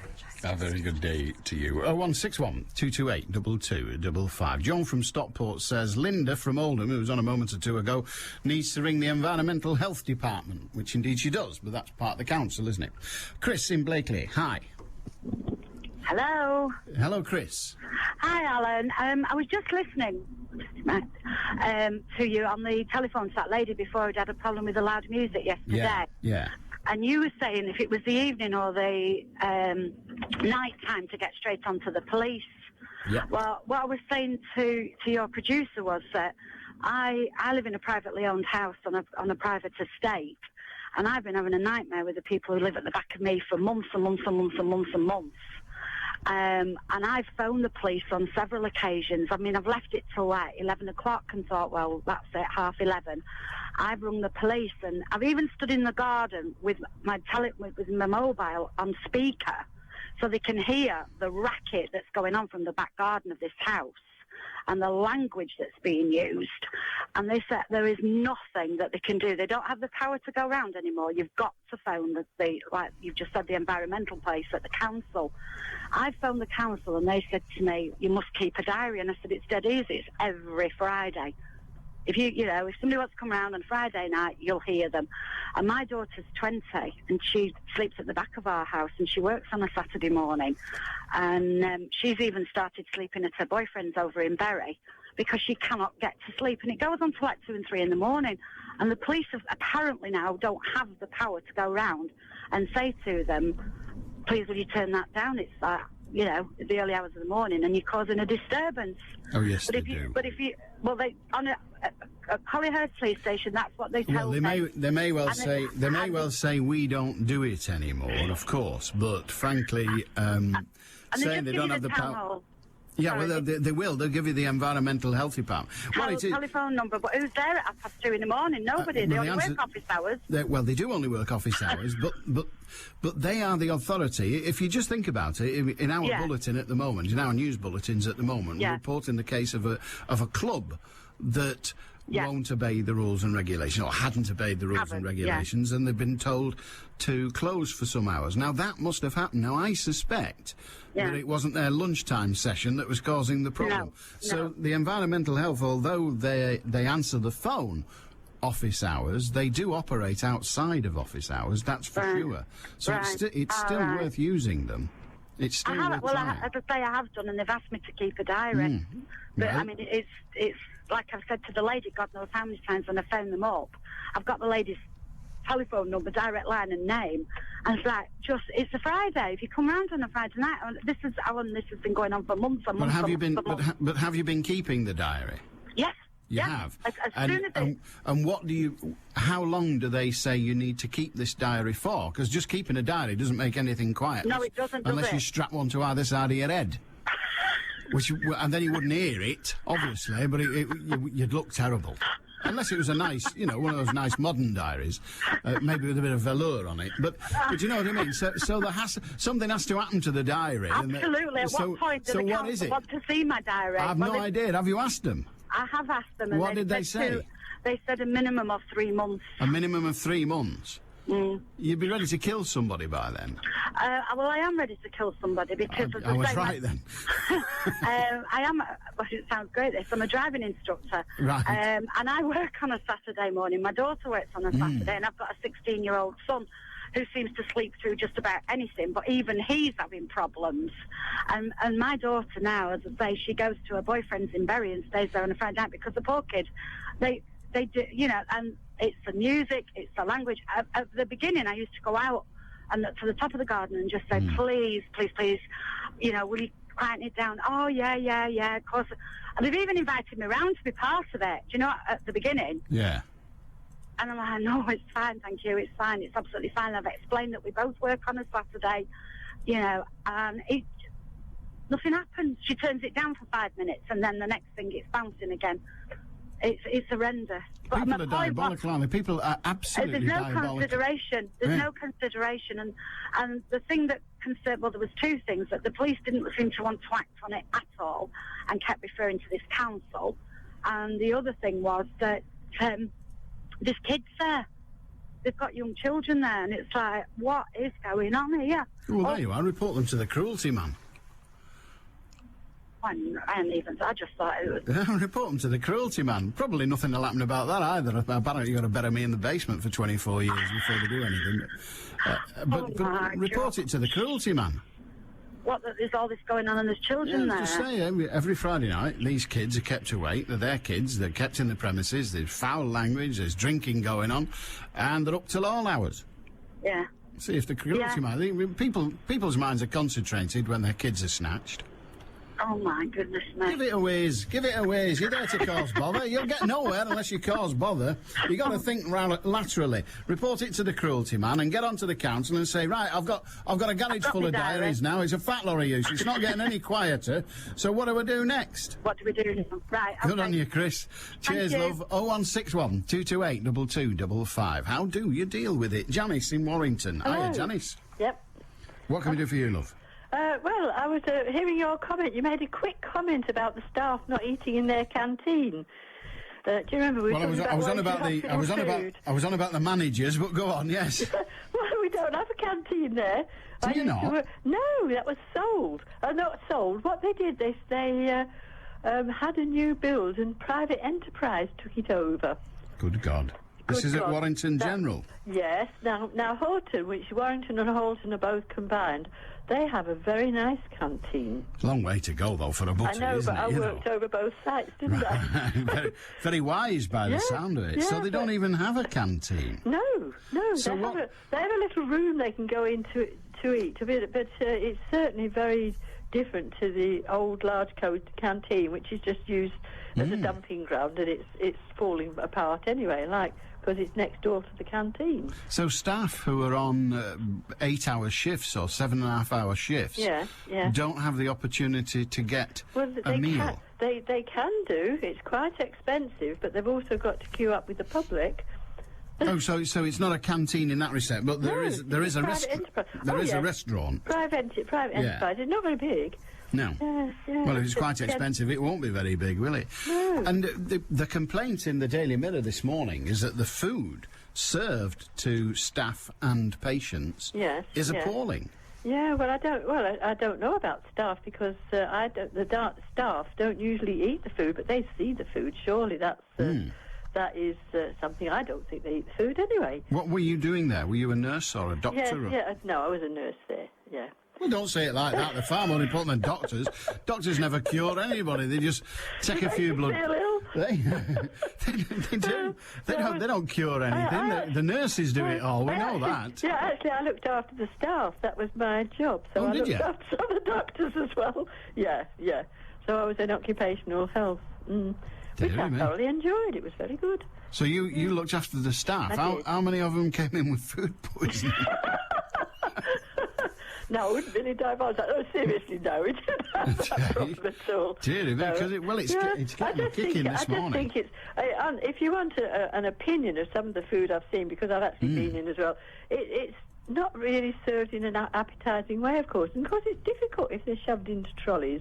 S1: A very good day to you. 0161 228 2255. John from Stockport says Linda from Oldham, who was on a moment or two ago, needs to ring the Environmental Health Department, which indeed she does, but that's part of the council, isn't it? Chris in Blakely, hi.
S18: Hello.
S1: Hello, Chris.
S18: Hi, Alan. I was just listening to you on the telephone to that lady before who'd had a problem with the loud music yesterday.
S1: Yeah.
S18: And you were saying if it was the evening or the night time to get straight onto the police.
S1: Yeah.
S18: Well, what I was saying to your producer was that I live in a privately owned house on a private estate, and I've been having a nightmare with the people who live at the back of me for months and months and months and months and months. And I've phoned the police on several occasions. I mean, I've left it till 11 o'clock and thought, well, that's it, 11:30. I've rung the police, and I've even stood in the garden with my mobile on speaker so they can hear the racket that's going on from the back garden of this house and the language that's being used. And they said there is nothing that they can do. They don't have the power to go round anymore. You've got to phone like you've just said, the environmental place at the council. I phoned the council and they said to me, you must keep a diary. And I said, it's dead easy. It's every Friday. If if somebody wants to come around on Friday night, you'll hear them. And my daughter's 20 and she sleeps at the back of our house and she works on a Saturday morning. And she's even started sleeping at her boyfriend's over in Bury because she cannot get to sleep. And it goes on to like 2 and 3 in the morning. And the police apparently now don't have the power to go round and say to them, please, will you turn that down? It's like, the early hours of the morning, and you're causing a disturbance.
S1: Oh, yes, they do.
S18: But if you, on a Collyhurst police station, that's what they tell
S1: me. They may well say we don't do it anymore, of course, but frankly, saying they don't have the power. Yeah, well, they will. They'll give you the Environmental Health Department.
S18: Telephone number, but who's there at 2:30 in the morning? Nobody. They only work office hours.
S1: They do only work office hours, but they are the authority. If you just think about it, in our bulletin at the moment, in our news bulletins at the moment, we're reporting the case of a club that won't obey the rules and regulations, or hadn't obeyed the rules and regulations, and they've been told to close for some hours. Now, that must have happened. Now, I suspect that it wasn't their lunchtime session that was causing the problem. So the Environmental Health, although they answer the phone office hours, they do operate outside of office hours, that's for sure. So it's still worth using them. It's still worth trying.
S18: As I say, I have done, and they've asked me to keep a diary. But, I mean, it's like I've said to the lady, God knows how many times when I phone them up, I've got the lady's telephone number, direct line and name, and it's like, it's a Friday. If you come round on a Friday night, this has been going on for months and months.
S1: But have you been keeping the diary?
S18: Yes.
S1: You have?
S18: As soon as
S1: and how long do they say you need to keep this diary for? Because just keeping a diary doesn't make anything quiet.
S18: No, it doesn't,
S1: unless you strap one to either side of your head. And then you wouldn't hear it, obviously, but you'd look terrible. Unless it was a nice, one of those nice modern diaries, maybe with a bit of velour on it. But you know what I mean? So something has to happen to the diary.
S18: Absolutely. At what point do the council want to see my diary?
S1: I have no idea. Have you asked them?
S18: I have asked them. And
S1: what did they say?
S18: They said a minimum of 3 months.
S1: A minimum of 3 months? You'd be ready to kill somebody by then.
S18: Well, I am ready to kill somebody because...
S1: I was right then.
S18: I am... Well, it sounds great, this. I'm a driving instructor.
S1: Right.
S18: And I work on a Saturday morning. My daughter works on a Saturday, and I've got a 16-year-old son who seems to sleep through just about anything, but even he's having problems. And my daughter now, as I say, she goes to her boyfriend's in Bury and stays there on a Friday night because the poor kid, they do, you know, and it's the music, it's the language. At the beginning, I used to go out and to the top of the garden and just say, please, please, please, you know, will you quieten it down? Oh, yeah, of course. And they've even invited me round to be part of it, do you know, at the beginning.
S1: Yeah.
S18: And I'm like, no, it's fine, thank you, it's fine, it's absolutely fine. I've explained that we both work on a Saturday, you know, and nothing happens. She turns it down for 5 minutes, and then the next thing it's bouncing again. It's horrendous. But
S1: People are diabolical, aren't they? People are absolutely
S18: there's no
S1: diabolical.
S18: consideration. There's no consideration. And the thing that concerned, well, there was two things. That the police didn't seem to want to act on it at all and kept referring to this council. And the other thing was that there's kids there. They've got young children there, and it's like, what is going on here?
S1: Well, there you are. Report them to the cruelty man.
S18: I just thought it was...
S1: Report them to the cruelty man. Probably nothing will happen about that either. Apparently you've got to bury me in the basement for 24 years before they do anything. But report it to the cruelty man.
S18: What, that there's all this going on and there's children there?
S1: Just say, every Friday night, these kids are kept awake. They're their kids. They're kept in the premises. There's foul language. There's drinking going on. And they're up till all hours.
S18: Yeah.
S1: See if the cruelty man... People's minds are concentrated when their kids are snatched.
S18: Oh, my goodness me.
S1: Give it a whiz. Give it a whiz. You're there to cause bother. You'll get nowhere unless you cause bother. You've got to think laterally. Report it to the cruelty man and get onto the council and say, right, I've got a garage full of diaries now. It's a fat lorry use. It's not getting any quieter. So what do we do next?
S18: What do we do now? Right, okay.
S1: Good on you, Chris. Cheers, love. 0161 228 2255. How do you deal with it? Janice in Warrington. Hiya, Janice.
S19: Yep.
S1: What can we do for you, love?
S19: Well, I was hearing your comment. You made a quick comment about the staff not eating in their canteen. Do you remember?
S1: I was on about the managers, but go on. Yes.
S19: Well, we don't have a canteen there.
S1: Do you not?
S19: No, that was sold. Not sold. What they did, they had a new build, and private enterprise took it over.
S1: Good God. This is at Warrington General?
S19: Yes. Now Horton, which Warrington and Horton are both combined, they have a very nice canteen.
S1: It's a long way to go, though, for a buttery,
S19: I know,
S1: isn't
S19: but I worked over both sites, didn't I?
S1: very, very wise by the sound of it. So they don't even have a canteen?
S19: No.
S1: So
S19: they have a little room they can go into to eat a bit, but it's certainly very different to the old large canteen, which is just used as a dumping ground, and it's falling apart anyway, because it's next door to the canteen.
S1: So staff who are on 8-hour shifts or 7.5-hour shifts don't have the opportunity to get a meal?
S19: They can do. It's quite expensive, but they've also got to queue up with the public.
S1: Oh, so it's not a canteen in that respect, but there is a restaurant. There is a restaurant.
S19: Private enterprise. It's not very big.
S1: No. Well, if it's quite expensive, it won't be very big, will it?
S19: No.
S1: And the complaint in the Daily Mirror this morning is that the food served to staff and patients is appalling.
S19: Yeah, well, I don't know about staff because the staff don't usually eat the food, but they see the food. Surely that is something. I don't think they eat the food anyway.
S1: What were you doing there? Were you a nurse or a doctor?
S19: No, I was a nurse there. Yeah.
S1: Well, don't say it like that. They're far more important than doctors. Doctors never cure anybody. They just take a few blood. They do. They don't cure anything. The nurses do it all. We know that.
S19: Yeah, actually, I looked after the staff. That was my job. So I looked after some of the doctors as well. Yeah. So I was in occupational health, which I thoroughly enjoyed. It was very good.
S1: So you looked after the staff. How many of them came in with food poisoning?
S19: No, I wouldn't really divulge that. No, seriously, no, it didn't have that problem at all.
S1: Dear, because it's getting a kick in this morning.
S19: I just think if you want an opinion of some of the food I've seen, because I've actually been in as well, it's not really served in an appetising way, of course, and of course it's difficult if they're shoved into trolleys,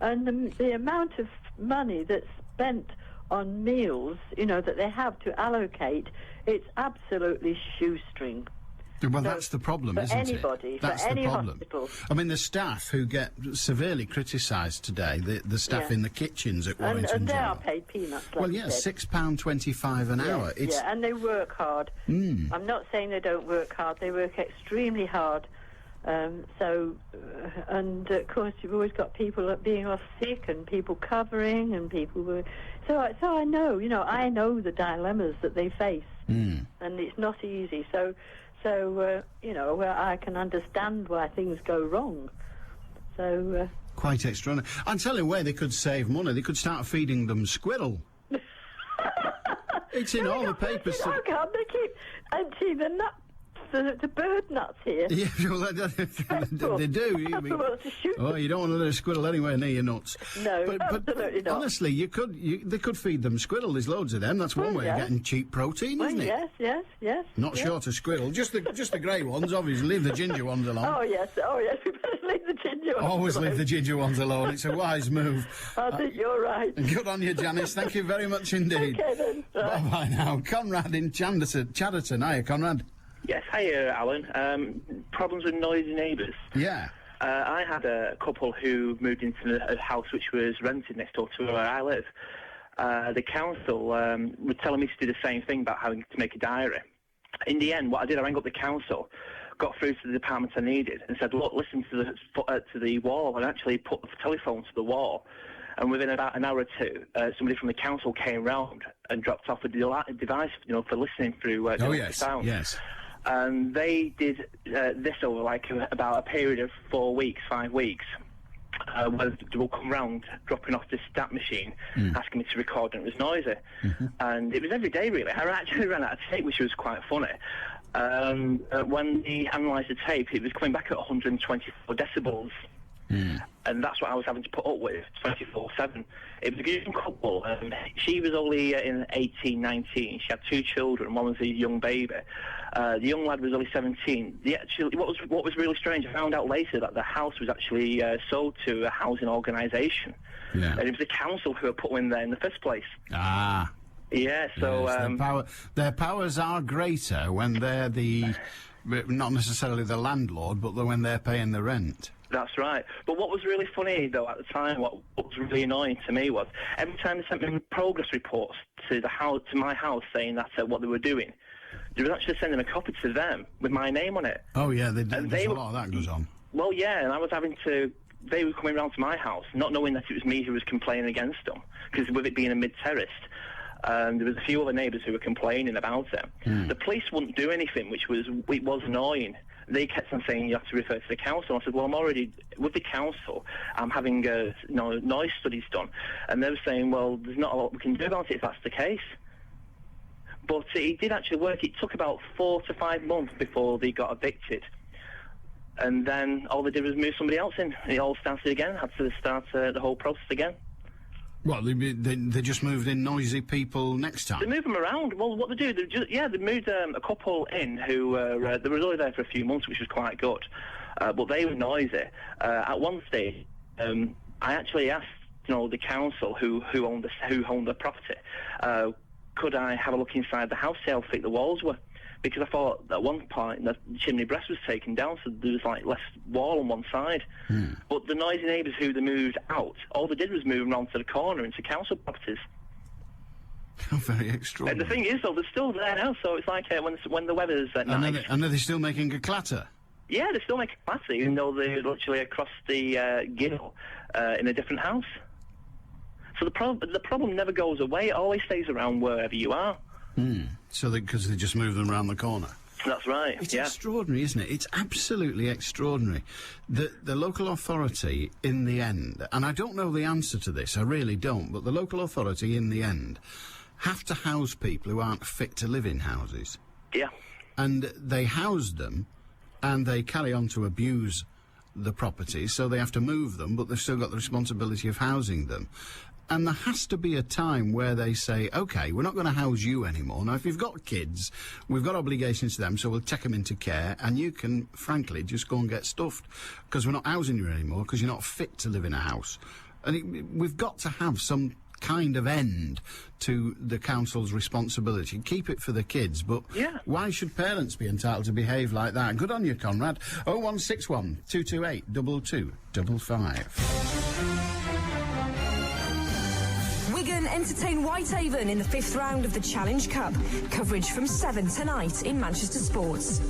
S19: and the amount of money that's spent on meals, you know, that they have to allocate, it's absolutely shoestring.
S1: Well,
S19: So,
S1: that's the problem,
S19: for
S1: isn't
S19: anybody,
S1: it? That's
S19: for any
S1: the problem.
S19: hospital.
S1: I mean, the staff who get severely criticised today, the staff
S19: Yeah.
S1: in the kitchens at
S19: And
S1: Warrington
S19: they are
S1: General.
S19: paid peanuts, like
S1: Well,
S19: you
S1: yeah,
S19: said.
S1: £6.25 an hour. It's
S19: Yeah, and they work hard. I'm not saying they don't work hard. They work extremely hard. And of course, you've always got people being off sick and people covering and people were. So I know, you know, I know the dilemmas that they face, and it's not easy. So you know, I can understand why things go wrong. So.
S1: quite extraordinary. I'm telling you where they could save money. They could start feeding them squirrel. It's in all the papers.
S19: How come they keep emptying the nuts, the bird nuts here?
S1: Yeah, well, they do. Oh, you don't want to let a squirrel anywhere near your nuts.
S19: No, absolutely not.
S1: Honestly, they could feed them squirrel. There's loads of them. That's one way of getting cheap protein,
S19: Well,
S1: isn't it?
S19: yes.
S1: Not
S19: yes.
S1: short of squirrel. Just the grey ones, obviously. Leave the ginger ones alone.
S19: Oh yes. We better leave the ginger ones
S1: Always
S19: alone.
S1: leave the ginger ones alone. It's a wise move.
S19: I think you're right.
S1: Good on you, Janice. Thank you very much indeed.
S19: Okay then. Right.
S1: Bye-bye now. Conrad in Chatterton. Hiya, Conrad.
S20: Yes, hiya, Alan. Problems with noisy neighbours.
S1: Yeah.
S20: I had a couple who moved into a house which was rented next door to where I live. The council were telling me to do the same thing about having to make a diary. In the end, what I did, I rang up the council, got through to the department I needed, and said, look, listen to the wall, and actually put the telephone to the wall. And within about an hour or two, somebody from the council came round and dropped off a device, you know, for listening through sound.
S1: Yes.
S20: And they did this over like about a period of 4 weeks, 5 weeks, where they will come round, dropping off this stat machine, asking me to record, and it was noisy. And it was every day, really. I actually ran out of tape, which was quite funny. When they analysed the tape, it was coming back at 124 decibels. And that's what I was having to put up with 24/7. It was a young couple. She was only in 18, 19. She had 2 children. One was a young baby. The young lad was only 17. What was really strange, I found out later that the house was actually sold to a housing organisation. Yeah. And it was the council who had put in there in the first place.
S1: Ah.
S20: Yeah, so...
S1: Yes, their powers are greater when they're not necessarily the landlord, but when they're paying the rent.
S20: That's right. But what was really funny, though, at the time, what was really annoying to me was every time they sent me progress reports to my house saying that's what they were doing, they would actually send them a copy to them with my name on it.
S1: Oh, yeah, there's a lot of that goes on.
S20: Well, yeah, and I was having to... They were coming round to my house, not knowing that it was me who was complaining against them, because with it being a mid-terrace, there was a few other neighbours who were complaining about it. The police wouldn't do anything, it was annoying. They kept on saying you have to refer to the council. I said, well, I'm already with the council. I'm having noise studies done. And they were saying, well, there's not a lot we can do about it if that's the case. But it did actually work. It took about 4 to 5 months before they got evicted. And then all they did was move somebody else in. It all started again, had to start the whole process again.
S1: Well, they just moved in noisy people next time?
S20: They move them around. Well, what they do, they moved a couple in who they were only there for a few months, which was quite good. But they were noisy. At one stage, I actually asked, the council who owned the property, could I have a look inside the house, see how thick the walls were? Because I thought at one point the chimney breast was taken down, so there was like less wall on one side. But the noisy neighbours who they moved out, all they did was move them around to the corner into council properties.
S1: Very extraordinary.
S20: And the thing is, though, they're still there now, so it's like when the weather's nice.
S1: And are they still making a clatter?
S20: Yeah, they're still making a clatter, even though they're literally across the gill in a different house. So the problem never goes away. It always stays around wherever you are.
S1: So because they just move them around the corner.
S20: That's right.
S1: It's extraordinary, isn't it? It's absolutely extraordinary. The local authority, in the end, and I don't know the answer to this, I really don't, but the local authority, in the end, have to house people who aren't fit to live in houses.
S20: Yeah.
S1: And they house them, and they carry on to abuse the properties, so they have to move them, but they've still got the responsibility of housing them. And there has to be a time where they say, OK, we're not going to house you anymore. Now, if you've got kids, we've got obligations to them, so we'll take them into care, and you can, frankly, just go and get stuffed, because we're not housing you anymore, because you're not fit to live in a house. And we've got to have some kind of end to the council's responsibility. Keep it for the kids, but why should parents be entitled to behave like that? Good on you, Conrad. 0161 228 2255.
S3: Wigan entertain Whitehaven in the 5th round of the Challenge Cup. Coverage from 7 tonight in Manchester Sports.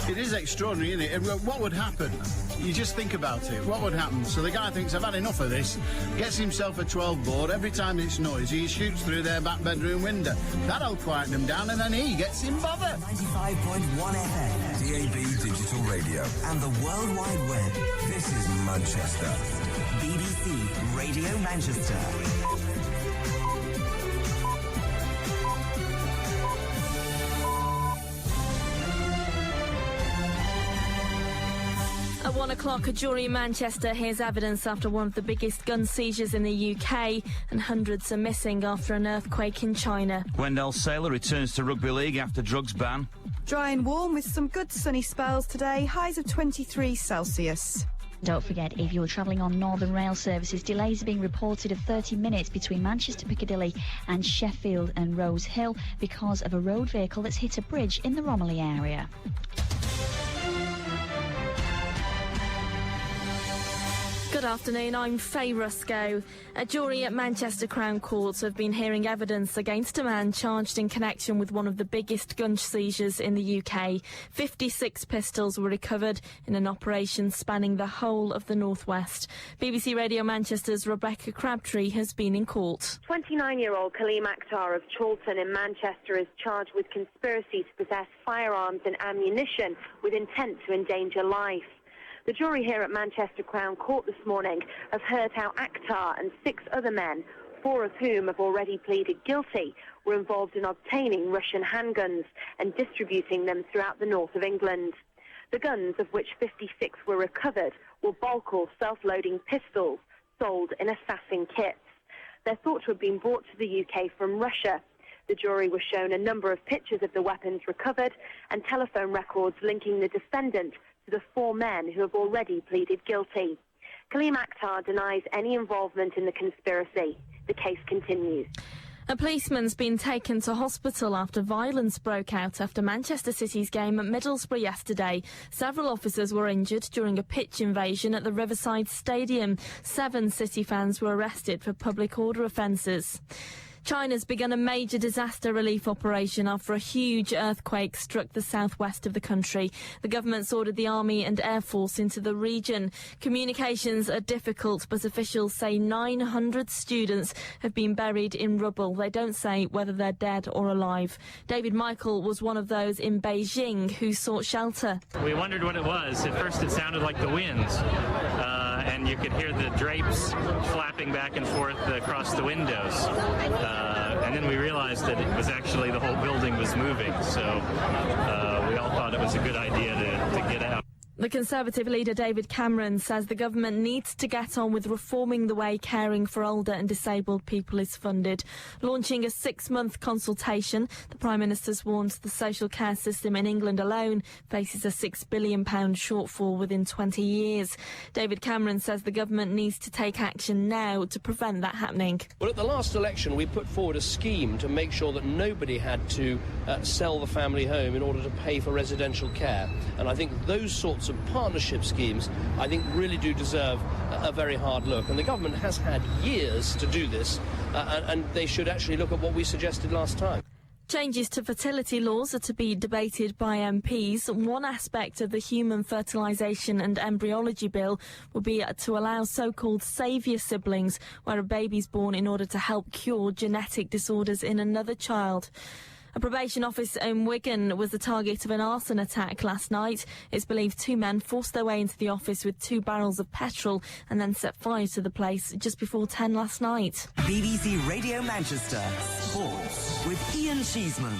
S1: It is extraordinary, isn't it? And what would happen? You just think about it. What would happen? So the guy thinks, I've had enough of this, gets himself a 12 board. Every time it's noisy, he shoots through their back bedroom window. That'll quieten him down, and then he gets in bother.
S3: 95.1 FM.
S21: DAB Digital Radio.
S3: And the World Wide Web.
S21: This is Manchester.
S3: BBC Radio Manchester.
S10: At 1 o'clock, a jury in Manchester hears evidence after one of the biggest gun seizures in the UK, and hundreds are missing after an earthquake in China.
S22: Wendell Sailor returns to rugby league after drugs ban.
S23: Dry and warm with some good sunny spells today, highs of 23 Celsius.
S11: Don't forget, if you're travelling on Northern Rail services, delays are being reported of 30 minutes between Manchester Piccadilly and Sheffield and Rose Hill because of a road vehicle that's hit a bridge in the Romilly area.
S10: Good afternoon, I'm Faye Rusco. A jury at Manchester Crown Court have been hearing evidence against a man charged in connection with one of the biggest gun seizures in the UK. 56 pistols were recovered in an operation spanning the whole of the North-West. BBC Radio Manchester's Rebecca Crabtree has been in court.
S24: 29-year-old Kaleem Akhtar of Chorlton in Manchester is charged with conspiracy to possess firearms and ammunition with intent to endanger life. The jury here at Manchester Crown Court this morning have heard how Akhtar and 6 other men, 4 of whom have already pleaded guilty, were involved in obtaining Russian handguns and distributing them throughout the north of England. The guns, of which 56 were recovered, were Balkal self-loading pistols sold in assassin kits. They're thought to have been brought to the UK from Russia. The jury was shown a number of pictures of the weapons recovered and telephone records linking the defendant to the 4 men who have already pleaded guilty. Kaleem Akhtar denies any involvement in the conspiracy. The case continues.
S10: A policeman's been taken to hospital after violence broke out after Manchester City's game at Middlesbrough yesterday. Several officers were injured during a pitch invasion at the Riverside Stadium. 7 City fans were arrested for public order offences. China's begun a major disaster relief operation after a huge earthquake struck the southwest of the country. The government's ordered the army and air force into the region. Communications are difficult, but officials say 900 students have been buried in rubble. They don't say whether they're dead or alive. David Michael was one of those in Beijing who sought shelter.
S25: We wondered what it was. At first it sounded like the wind. And you could hear the drapes flapping back and forth across the windows. And then we realized that it was actually the whole building was moving. So we all thought it was a good idea to get out.
S10: The Conservative leader David Cameron says the government needs to get on with reforming the way caring for older and disabled people is funded. Launching a 6-month consultation, the Prime Minister's warned the social care system in England alone faces a £6 billion shortfall within 20 years. David Cameron says the government needs to take action now to prevent that happening.
S26: Well, at the last election, we put forward a scheme to make sure that nobody had to sell the family home in order to pay for residential care. And I think those sorts of partnership schemes, I think, really do deserve a very hard look. And the government has had years to do this, and they should actually look at what we suggested last time.
S10: Changes to fertility laws are to be debated by MPs. One aspect of the Human Fertilisation and Embryology Bill will be to allow so-called saviour siblings, where a baby's born in order to help cure genetic disorders in another child. A probation office in Wigan was the target of an arson attack last night. It's believed 2 men forced their way into the office with 2 barrels of petrol and then set fire to the place just before 10 last night.
S3: BBC Radio Manchester Sports with Ian Cheeseman.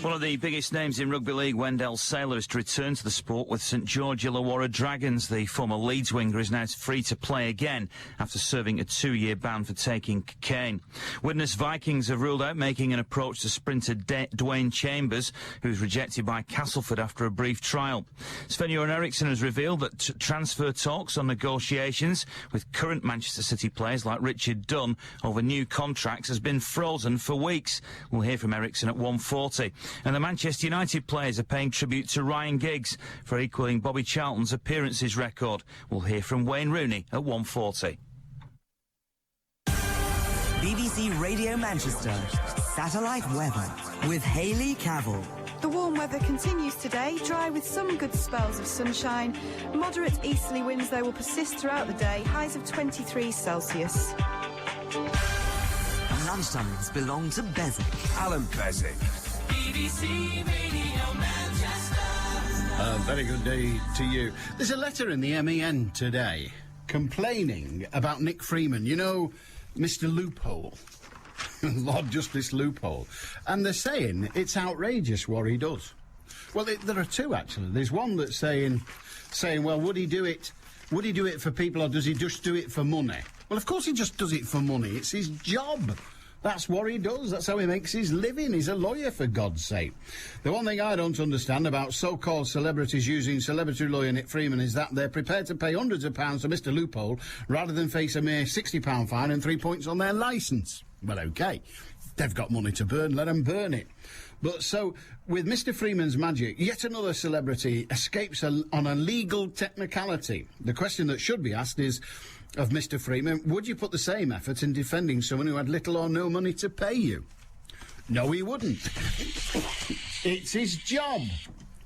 S22: One of the biggest names in rugby league, Wendell Sailor, is to return to the sport with St George Illawarra Dragons. The former Leeds winger is now free to play again after serving a 2-year ban for taking cocaine. Widnes Vikings have ruled out making an approach to sprinter Dwayne Chambers, who was rejected by Castleford after a brief trial. Sven-Göran Eriksson has revealed that transfer talks on negotiations with current Manchester City players like Richard Dunn over new contracts has been frozen for weeks. We'll hear from Eriksson at 1:40. And the Manchester United players are paying tribute to Ryan Giggs for equalling Bobby Charlton's appearances record. We'll hear from Wayne Rooney at 1:40.
S5: BBC Radio Manchester, satellite weather with Hayley Cavill.
S23: The warm weather continues today, dry with some good spells of sunshine. Moderate easterly winds, though, will persist throughout the day, highs of 23 Celsius.
S5: Lunchtimes belong to Beswick.
S21: Allan Beswick.
S6: BBC Radio Manchester.
S1: A very good day to you. There's a letter in the MEN today complaining about Nick Freeman. You know, Mr. Loophole. Lord Justice Loophole. And they're saying it's outrageous what he does. Well, there are two, actually. There's one that's saying, well, would he do it for people, or does he just do it for money? Well, of course he just does it for money. It's his job. That's what he does. That's how he makes his living. He's a lawyer, for God's sake. The one thing I don't understand about so-called celebrities using celebrity lawyer Nick Freeman is that they're prepared to pay hundreds of pounds to Mr. Loophole rather than face a mere £60 fine and 3 points on their licence. Well, OK. They've got money to burn. Let them burn it. But so, with Mr. Freeman's magic, yet another celebrity escapes on a legal technicality. The question that should be asked is, of Mr. Freeman, would you put the same effort in defending someone who had little or no money to pay you? No, he wouldn't. It's his job.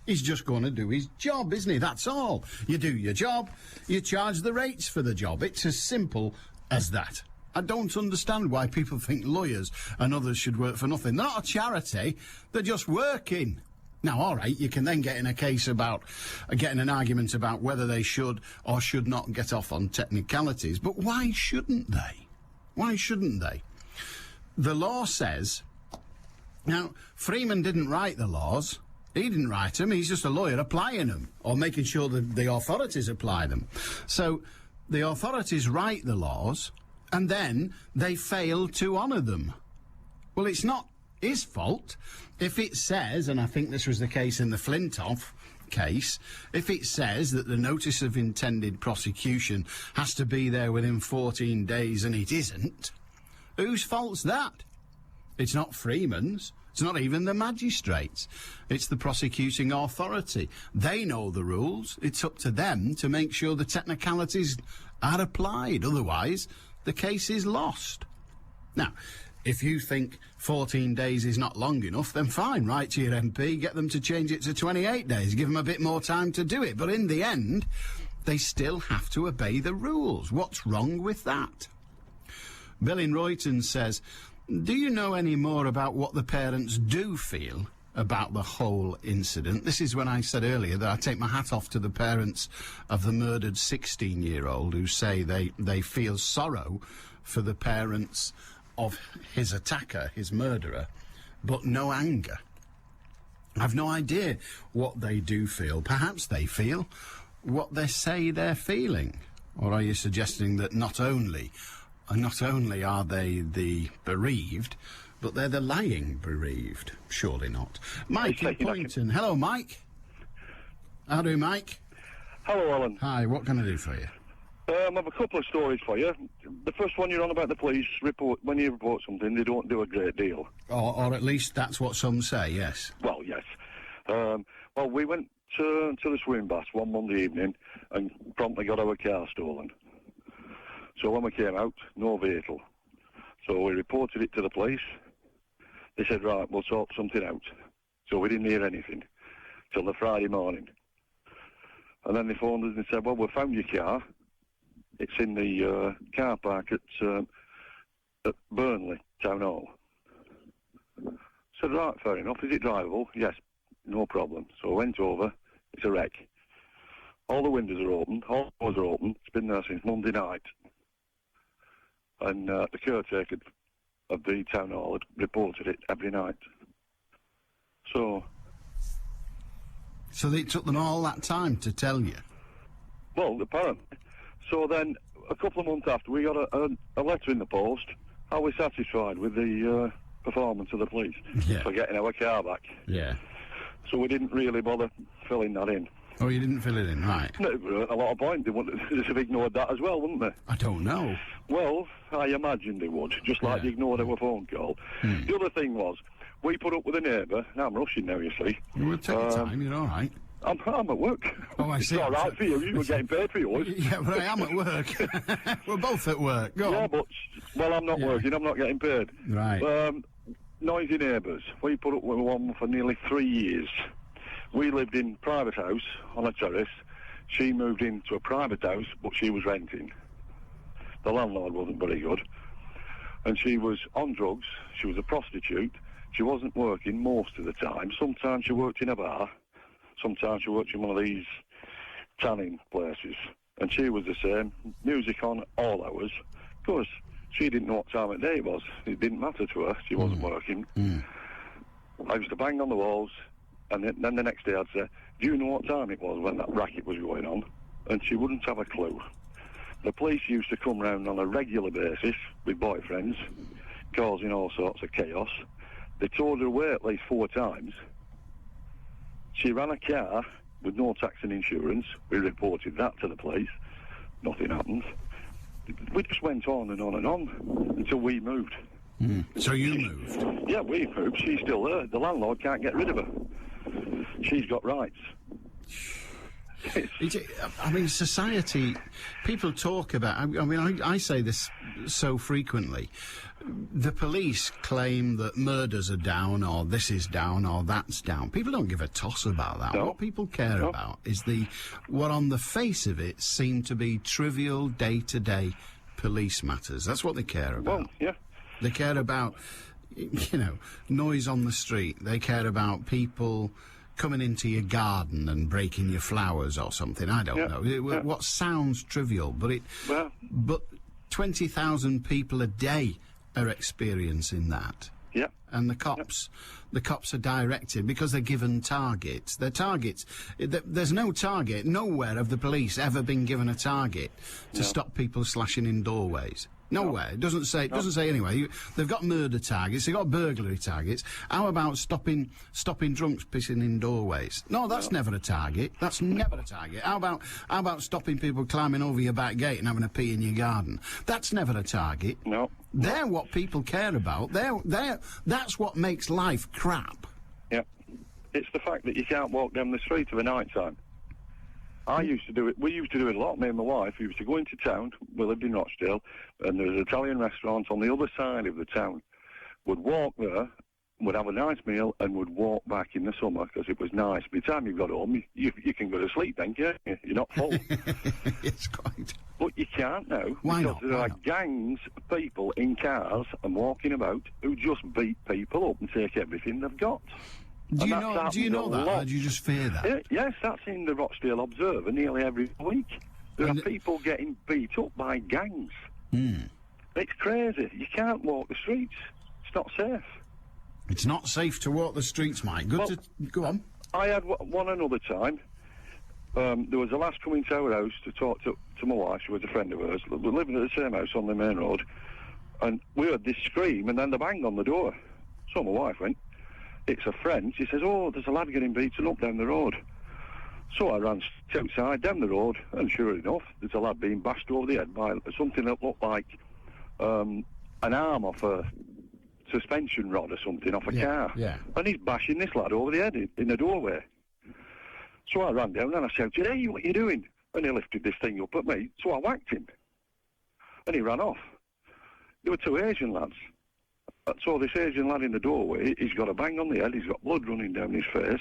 S1: He's just going to do his job, isn't he? That's all. You do your job, you charge the rates for the job. It's as simple as that. I don't understand why people think lawyers and others should work for nothing. They're not a charity, they're just working. Now, all right, you can then get in a case about getting an argument about whether they should or should not get off on technicalities. But why shouldn't they? Why shouldn't they? The law says... Now, Freeman didn't write the laws. He didn't write them. He's just a lawyer applying them or making sure that the authorities apply them. So the authorities write the laws and then they fail to honour them. Well, it's not his fault. If it says, and I think this was the case in the Flintoff case, if it says that the notice of intended prosecution has to be there within 14 days and it isn't, whose fault's that? It's not Freeman's. It's not even the magistrates. It's the prosecuting authority. They know the rules. It's up to them to make sure the technicalities are applied. Otherwise, the case is lost. Now, if you think 14 days is not long enough, then fine, write to your MP, get them to change it to 28 days, give them a bit more time to do it. But in the end, they still have to obey the rules. What's wrong with that? Bill in Royton says, do you know any more about what the parents do feel about the whole incident? This is when I said earlier that I take my hat off to the parents of the murdered 16-year-old who say they feel sorrow for the parents of his attacker, his murderer, but no anger. I've no idea what they do feel. Perhaps they feel what they say they're feeling. Or are you suggesting that not only are they the bereaved, but they're the lying bereaved? Surely not. Mike in Poynton. Hello, Mike. How do, Mike?
S7: Hello, Alan.
S1: Hi, what can I do for you?
S7: I have a couple of stories for you. The first one, you're on about the police report. When you report something, they don't do a great deal.
S1: Or at least that's what some say, yes.
S7: Well, yes. Well, we went to the swimming baths one Monday evening and promptly got our car stolen. So when we came out, no vehicle. So we reported it to the police. They said, right, we'll sort something out. So we didn't hear anything till the Friday morning. And then they phoned us and said, well, we found your car. It's in the car park at Burnley Town Hall. Said, right, fair enough. Is it drivable? Yes, no problem. So I went over. It's a wreck. All the windows are open. All the doors are open. It's been there since Monday night. And the caretaker of the Town Hall had reported it every night. So
S1: it took them all that time to tell you?
S7: Well, apparently. So then, a couple of months after, we got a letter in the post. Are we satisfied with the performance of the police for getting our car back?
S1: Yeah.
S7: So we didn't really bother filling that in.
S1: Oh, you didn't fill it in, right?
S7: No, a lot of point. They would have ignored that as well, wouldn't they?
S1: I don't know.
S7: Well, I imagine they would, just like they ignored our phone call. The other thing was, we put up with a neighbour. Now I'm rushing now, you see.
S1: Well, take your time, you're all right.
S7: I'm at work.
S1: Oh, I see.
S7: It's all right for you. You were getting paid for yours.
S1: Yeah, but I am at work. We're both at work. Go on.
S7: But, well, I'm not working. I'm not getting paid.
S1: Right.
S7: Noisy neighbours. We put up with one for nearly 3 years. We lived in a private house on a terrace. She moved into a private house, but she was renting. The landlord wasn't very good. And she was on drugs. She was a prostitute. She wasn't working most of the time. Sometimes she worked in a bar. Sometimes she worked in one of these tanning places. And she was the same. Music on all hours. Because she didn't know what time of day it was. It didn't matter to her. She wasn't working. I used to bang on the walls. And then the next day I'd say, do you know what time it was when that racket was going on? And she wouldn't have a clue. The police used to come round on a regular basis with boyfriends, causing all sorts of chaos. They towed her away at least 4 times. She ran a car with no tax and insurance. We reported that to the police. Nothing happened. We just went on and on and on until we moved.
S1: So you moved?
S7: Yeah, we moved. She's still there. The landlord can't get rid of her. She's got rights.
S1: I mean, society, people talk about, I mean, I say this so frequently. The police claim that murders are down, or this is down, or that's down. People don't give a toss about that.
S7: No.
S1: What people care about is what on the face of it seem to be trivial day-to-day police matters. That's what they care about.
S7: Well, yeah.
S1: They care about, noise on the street. They care about people coming into your garden and breaking your flowers or something. I don't know. What sounds trivial, but 20,000 people a day are experiencing that.
S7: Yeah.
S1: And the cops are directed because they're given targets. They're targets. There's no target. Nowhere have the police ever been given a target to stop people slashing in doorways. Nowhere. It doesn't say. It doesn't say anyway. They've got murder targets. They've got burglary targets. How about stopping drunks pissing in doorways? No, that's never a target. That's never a target. How about stopping people climbing over your back gate and having a pee in your garden? That's never a target.
S7: No.
S1: They're what people care about. That's what makes life crap.
S7: Yeah. It's the fact that you can't walk down the street of a night time. I used to do it. We used to do it a lot. Me and my wife. We used to go into town. We lived in Rochdale, and there was an Italian restaurant on the other side of the town. Would walk there, would have a nice meal, and would walk back in the summer because it was nice. By the time you got home, you can go to sleep then, can't you? You're not full.
S1: It's quite.
S7: But you can't now.
S1: Why
S7: because
S1: not?
S7: there are gangs of people in cars and walking about who just beat people up and take everything they've got.
S1: Do you know that, or do you just fear that?
S7: Yes, that's in the Rochdale Observer nearly every week. There are people getting beat up by gangs. It's crazy. You can't walk the streets. It's not safe.
S1: It's not safe to walk the streets, Mike. Go on.
S7: I had one another time. There was a lass coming to our house to talk to my wife. She was a friend of hers. We were living at the same house on the main road. And we heard this scream and then the bang on the door. So my wife went, it's a friend. She says, oh, there's a lad getting beaten up down the road. So I ran outside down the road, and sure enough, there's a lad being bashed over the head by something that looked like an arm off a suspension rod or something off a car.
S1: Yeah.
S7: And he's bashing this lad over the head in the doorway. So I ran down and I shouted, hey, what are you doing? And he lifted this thing up at me. So I whacked him. And he ran off. There were 2 Asian lads. So this Asian lad in the doorway, he's got a bang on the head, he's got blood running down his face,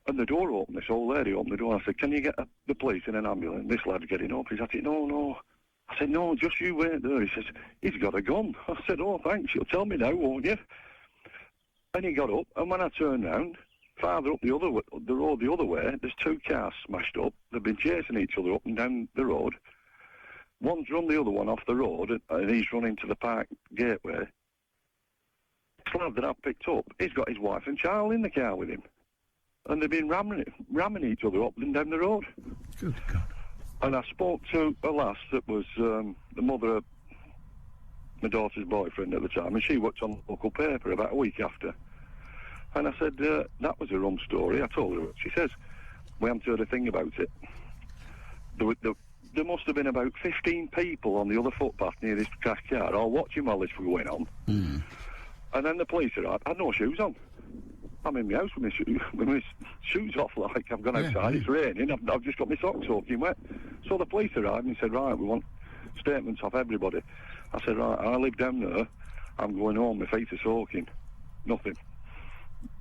S7: and the door opened, this old lady opened the door, and I said, can you get the police in an ambulance? This lad's getting up. He said, no. I said, no, just you wait there. He says, he's got a gun. I said, oh, thanks, you'll tell me now, won't you? And he got up, and when I turned round, farther up the road the other way, there's 2 cars smashed up. They've been chasing each other up and down the road. One's run the other one off the road, and he's run into the park gateway. lad that I've picked up, he's got his wife and child in the car with him. And they've been ramming each other up and down the road.
S1: Good God.
S7: And I spoke to a lass that was the mother of my daughter's boyfriend at the time, and she worked on the local paper about a week after. And I said, that was a rum story. I told her. She says, we haven't heard a thing about it. There must have been about 15 people on the other footpath near this crash car, all watching while this was going on.
S1: Mm.
S7: And then the police arrived. I had no shoes on. I'm in my house with my shoes off, like I've gone outside. It's raining. I've just got my socks soaking wet. So the police arrived and said, right, we want statements off everybody. I said, right, I live down there. I'm going home. My feet are soaking. Nothing.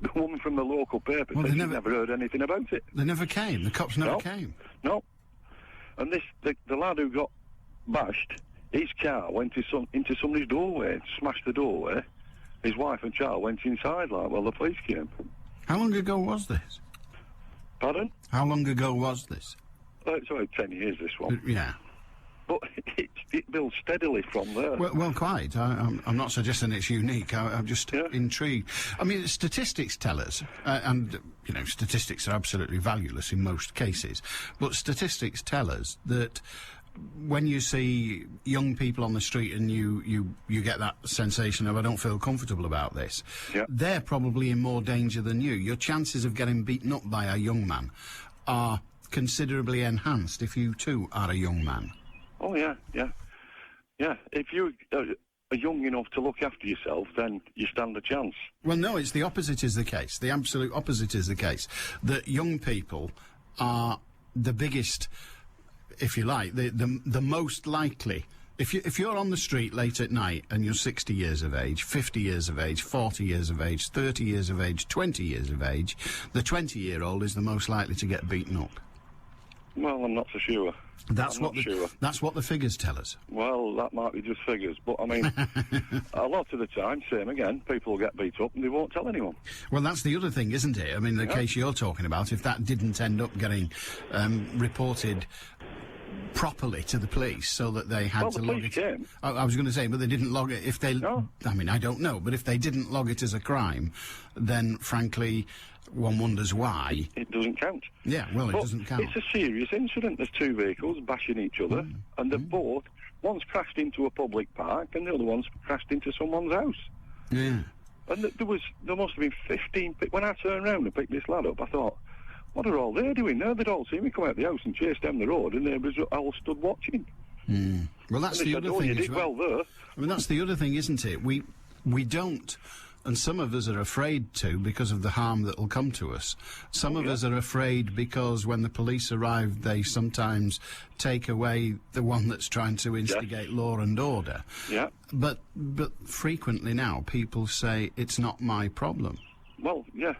S7: The woman from the local paper said she'd never heard anything about it.
S1: They never came. The cops never came.
S7: No. And the lad who got bashed, his car went into somebody's doorway, smashed the doorway. His wife and child went inside, while the police came.
S1: How long ago was this?
S7: Pardon?
S1: How long ago was this?
S7: It's about 10 years, this one.
S1: Yeah.
S7: But it builds steadily from there.
S1: Well, quite. I'm not suggesting it's unique. I'm just intrigued. I mean, statistics tell us, and, statistics are absolutely valueless in most cases, but statistics tell us that when you see young people on the street and you get that sensation of, I don't feel comfortable about this, they're probably in more danger than you. Your chances of getting beaten up by a young man are considerably enhanced if you, too, are a young man.
S7: Oh, yeah. If you're young enough to look after yourself, then you stand a chance.
S1: Well, no, it's the opposite is the case. The absolute opposite is the case. That young people are the biggest, if you like, the most likely. If you're on the street late at night and you're 60 years of age, 50 years of age, 40 years of age, 30 years of age, 20 years of age, the 20-year-old is the most likely to get beaten up.
S7: Well, I'm not so sure.
S1: That's what the figures tell us.
S7: Well, that might be just figures, but I mean, a lot of the time, same again, people will get beat up and they won't tell anyone.
S1: Well, that's the other thing, isn't it? I mean, the case you're talking about, if that didn't end up getting reported properly to the police so that they had to log it. I was going to say, but they didn't log it. If they, I mean, I don't know, but if they didn't log it as a crime, then frankly, one wonders why.
S7: It doesn't count.
S1: Yeah, well, it doesn't count.
S7: It's a serious incident. There's two vehicles bashing each other, and they're both, one's crashed into a public park, and the other one's crashed into someone's house.
S1: Yeah.
S7: And there must have been 15 people. When I turned around and picked this lad up, I thought, what are all they doing now? They'd all seen me come out the house and chase down the road, and they were all stood watching.
S1: Mm. Well, that's the other thing.
S7: You did well there.
S1: I mean, that's the other thing, isn't it? We don't, and some of us are afraid to because of the harm that will come to us. Some of us are afraid because when the police arrive, they sometimes take away the one that's trying to instigate law and order.
S7: Yeah.
S1: But frequently now, people say, it's not my problem.
S7: Well, yeah.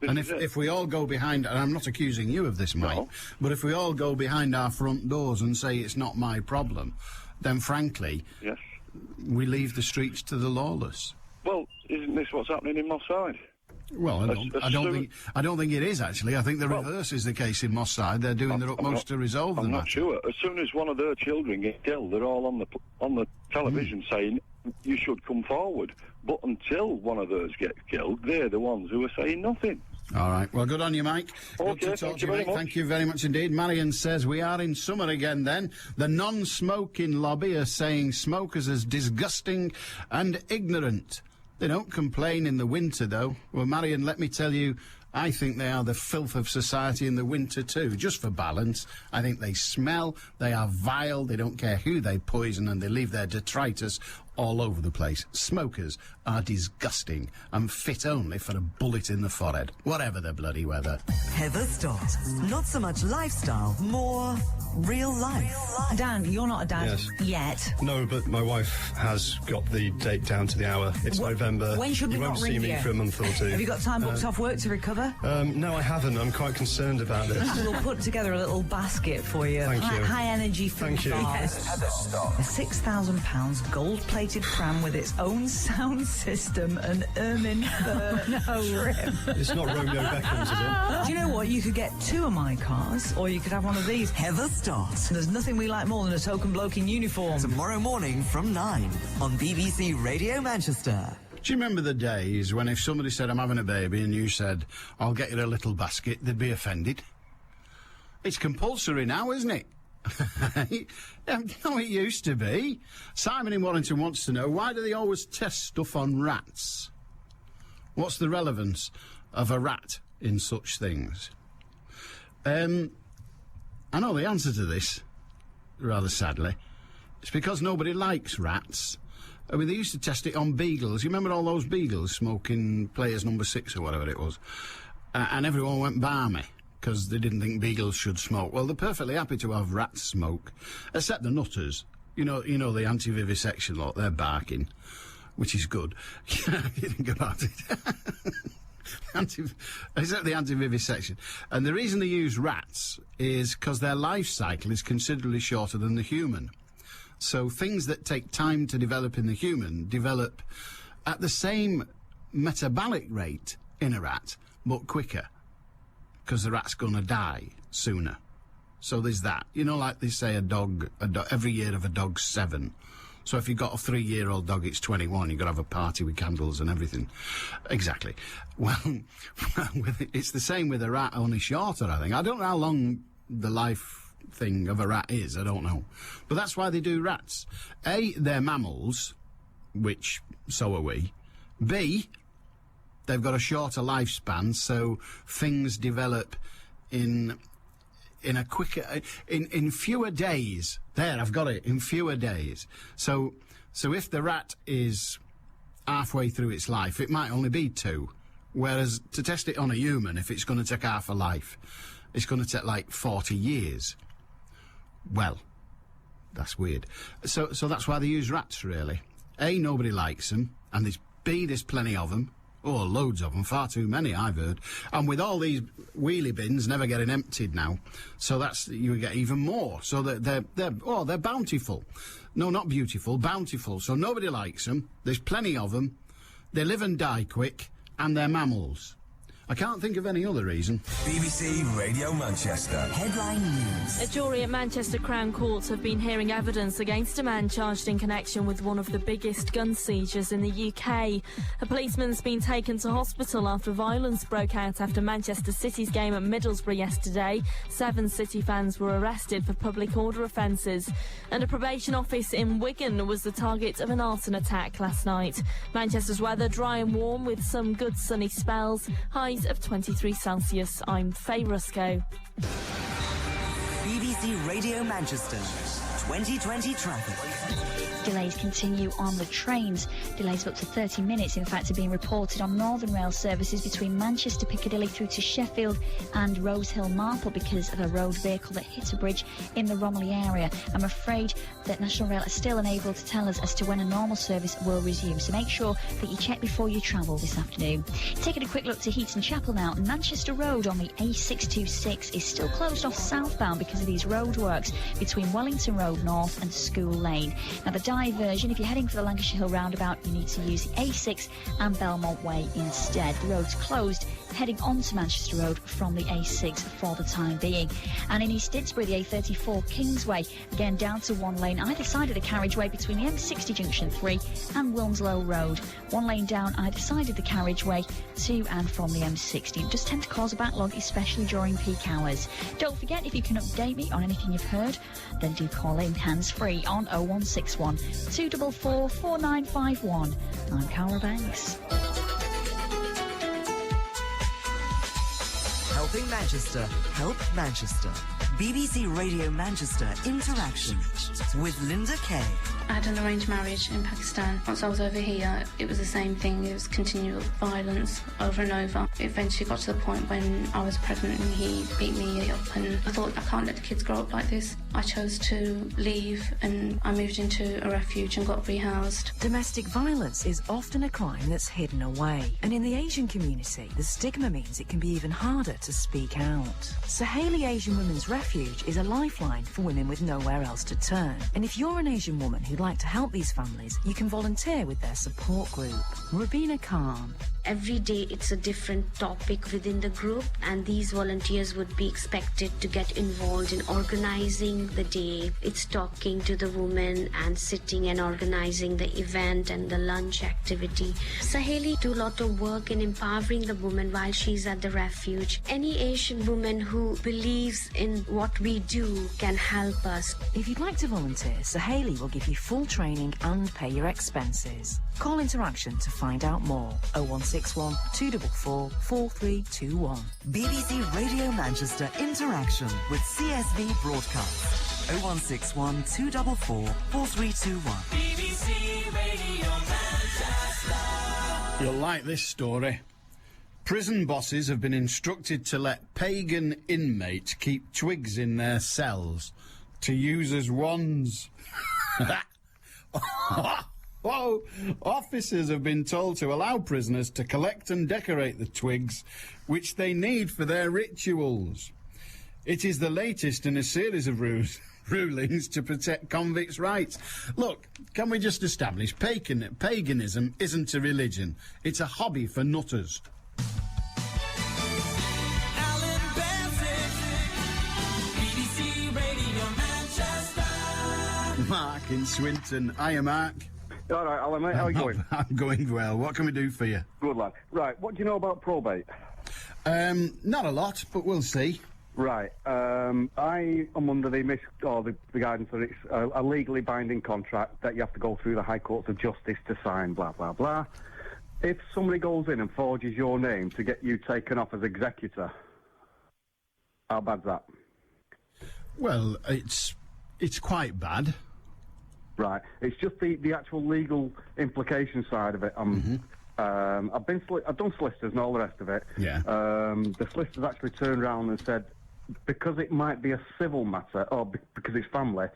S1: And if we all go behind, and I'm not accusing you of this, Mike, but if we all go behind our front doors and say it's not my problem, then frankly, we leave the streets to the lawless.
S7: Well, isn't this what's happening in Moss Side?
S1: Well, I don't think it is actually. I think the reverse is the case in Moss Side. They're doing their utmost to resolve the matter.
S7: I'm not sure. As soon as one of their children gets killed, they're all on the television saying you should come forward. But until one of theirs gets killed, they're the ones who are saying nothing.
S1: All right. Well, good on you, Mike.
S7: Okay,
S1: good to talk to you, mate. Thank you very much indeed. Marion says we are in summer again then. The non-smoking lobby are saying smokers is disgusting and ignorant. They don't complain in the winter, though. Well, Marion, let me tell you, I think they are the filth of society in the winter, too, just for balance. I think they smell, they are vile, they don't care who they poison, and they leave their detritus all over the place. Smokers are disgusting and fit only for a bullet in the forehead, whatever the bloody weather.
S5: Heather Stott. Not so much lifestyle, more real life.
S2: Dan, you're not a dad yet.
S8: No, but my wife has got the date down to the hour. It's November.
S2: When should we
S8: not
S2: ring you?
S8: You won't see me for a month or two.
S2: Have you got time booked off work to recover?
S8: No, I haven't. I'm quite concerned about this.
S2: We'll put together a little basket for you.
S8: Thank you.
S2: High energy food
S8: Thank you.
S2: bars. A £6,000 gold-plated pram with its own sound system and ermine fur rim.
S8: It's not Romeo Beckham's, is it?
S2: Do you know what? You could get two of my cars, or you could have one of these.
S5: Heather Stott.
S2: There's nothing we like more than a token bloke in uniform.
S5: Tomorrow morning from 9 on BBC Radio Manchester.
S1: Do you remember the days when if somebody said, I'm having a baby, and you said, I'll get you a little basket, they'd be offended? It's compulsory now, isn't it? No, it used to be. Simon in Warrington wants to know, why do they always test stuff on rats? What's the relevance of a rat in such things? I know the answer to this, rather sadly. It's because nobody likes rats. I mean, they used to test it on beagles. You remember all those beagles smoking Players number 6 or whatever it was? And everyone went barmy because they didn't think beagles should smoke. Well, they're perfectly happy to have rats smoke, except the nutters. You know the anti-vivisection lot, they're barking, which is good. You think about it. Except the anti-vivisection. And the reason they use rats is because their life cycle is considerably shorter than the human. So things that take time to develop in the human develop at the same metabolic rate in a rat, but quicker, because the rat's going to die sooner. So there's that. You know, like they say a dog every year of a dog's 7. So if you've got a 3-year-old dog, it's 21. You've got to have a party with candles and everything. Exactly. Well, it's the same with a rat, only shorter, I think. I don't know how long the life thing of a rat is, I don't know. But that's why they do rats. A, they're mammals, which so are we. B, they've got a shorter lifespan, so things develop in a quicker, in fewer days. There, I've got it, in fewer days. So if the rat is halfway through its life, it might only be 2. Whereas to test it on a human, if it's going to take half a life, it's going to take like 40 years. Well, that's weird. So that's why they use rats, really. A, nobody likes them, and there's plenty of them. Oh, loads of them, far too many, I've heard. And with all these wheelie bins never getting emptied now, so you get even more. So they're bountiful. No, not beautiful, bountiful. So nobody likes them. There's plenty of them. They live and die quick, and they're mammals. I can't think of any other reason.
S21: BBC Radio Manchester.
S5: Headline news.
S10: A jury at Manchester Crown Court have been hearing evidence against a man charged in connection with one of the biggest gun seizures in the UK. A policeman's been taken to hospital after violence broke out after Manchester City's game at Middlesbrough yesterday. 7 City fans were arrested for public order offences. And a probation office in Wigan was the target of an arson attack last night. Manchester's weather dry and warm with some good sunny spells. Highs of 23 Celsius. I'm Faye Rusco.
S5: BBC Radio Manchester. 2020 traffic.
S11: Delays continue on the trains. Delays of up to 30 minutes, in fact, are being reported on Northern Rail services between Manchester Piccadilly through to Sheffield and Rosehill Marple because of a road vehicle that hit a bridge in the Romiley area. I'm afraid that National Rail are still unable to tell us as to when a normal service will resume, so make sure that you check before you travel this afternoon. Taking a quick look to Heaton Chapel now. Manchester Road on the A626 is still closed off southbound because of these roadworks between Wellington Road North and School Lane. Now, the diversion, if you're heading for the Lancashire Hill roundabout, you need to use the A6 and Belmont Way instead. The road's closed heading onto Manchester Road from the A6 for the time being. And in East Didsbury, the A34 Kingsway, again down to 1 lane either side of the carriageway between the M60 Junction 3 and Wilmslow Road. 1 lane down either side of the carriageway to and from the M60. It does tend to cause a backlog, especially during peak hours. Don't forget, if you can update me on anything you've heard, then do call in hands-free on 0161 244 4951. I'm Cara Banks.
S5: Helping Manchester, help Manchester. BBC Radio Manchester Interaction with Linda Kay.
S9: I had an arranged marriage in Pakistan. Once I was over here, it was the same thing. It was continual violence over and over. It eventually got to the point when I was pregnant and he beat me up, and I thought, I can't let the kids grow up like this. I chose to leave and I moved into a refuge and got rehoused.
S12: Domestic violence is often a crime that's hidden away, and in the Asian community, the stigma means it can be even harder to speak out. So Hayley Asian Women's Refuge is a lifeline for women with nowhere else to turn. And if you're an Asian woman who'd like to help these families, you can volunteer with their support group. Rubina Khan,
S9: Every day it's a different topic within the group, and these volunteers would be expected to get involved in organizing the day. It's talking to the women and sitting and organizing the event and the lunch activity. Saheli do a lot of work in empowering the woman while she's at the refuge. Any Asian woman who believes in what we do can help us.
S12: If you'd like to volunteer, Saheli will give you full training and pay your expenses. Call Interaction to find out more. 0161 244 4321.
S5: BBC Radio Manchester Interaction with CSV Broadcast. 0161 244 4321.
S6: BBC Radio Manchester.
S1: You'll like this story. Prison bosses have been instructed to let pagan inmates keep twigs in their cells to use as wands. Whoa! Officers have been told to allow prisoners to collect and decorate the twigs which they need for their rituals. It is the latest in a series of rulings to protect convicts' rights. Look, can we just establish paganism isn't a religion, it's a hobby for nutters.
S6: Allan Beswick, BBC Radio Manchester.
S1: Mark in Swinton. Hiya, Mark.
S4: All right, Alan, mate, how are you going?
S1: I'm going well. What can we do for you?
S4: Good, lad. Right, what do you know about probate?
S1: Not a lot, but we'll see.
S4: Right, I am under the guidance that it's a legally binding contract that you have to go through the High Courts of Justice to sign, blah, blah, blah. If somebody goes in and forges your name to get you taken off as executor, how bad's that?
S1: Well, it's quite bad.
S4: Right, it's just the actual legal implication side of it. I've done solicitors and all the rest of it.
S1: Yeah.
S4: The solicitors actually turned around and said, because it might be a civil matter, or because it's family,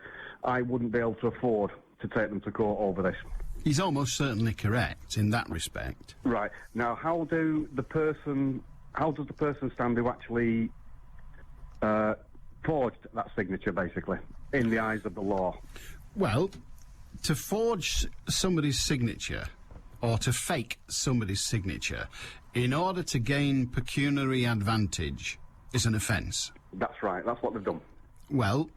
S4: I wouldn't be able to afford to take them to court over this.
S1: He's almost certainly correct in that respect.
S4: Right. Now, how does the person stand who actually forged that signature, basically, in the eyes of the law?
S1: Well, to forge somebody's signature, or to fake somebody's signature, in order to gain pecuniary advantage, is an offence.
S4: That's right. That's what they've done.
S1: Well,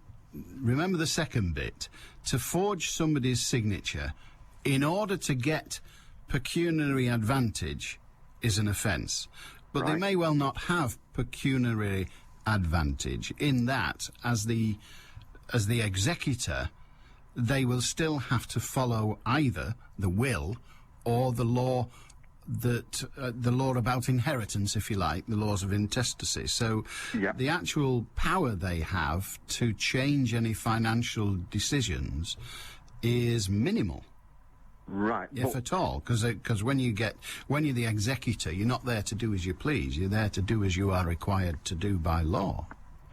S1: remember the second bit. To forge somebody's signature in order to get pecuniary advantage is an offence. But they may well not have pecuniary advantage in that, as the executor, they will still have to follow either the will or the law the law about inheritance, if you like, the laws of intestacy. So the actual power they have to change any financial decisions is minimal.
S4: Right.
S1: If at all, because when you're the executor, you're not there to do as you please. You're there to do as you are required to do by law.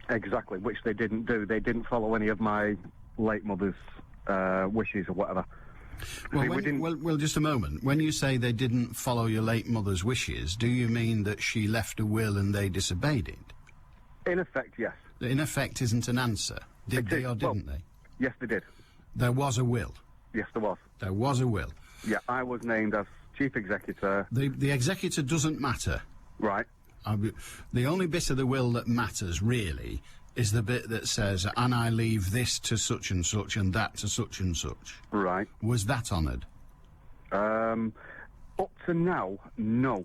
S4: Exactly, which they didn't do. They didn't follow any of my late mother's wishes or whatever.
S1: Well, just a moment. When you say they didn't follow your late mother's wishes, do you mean that she left a will and they disobeyed it?
S4: In effect, yes.
S1: In effect isn't an answer. Did they or didn't they?
S4: Yes, they did.
S1: There was a will.
S4: Yes, there was.
S1: There was a will.
S4: Yeah, I was named as chief executor.
S1: The executor doesn't matter.
S4: Right.
S1: The only bit of the will that matters, really, is the bit that says, and I leave this to such and that to such and such.
S4: Right.
S1: Was that honoured?
S4: Up to now, no.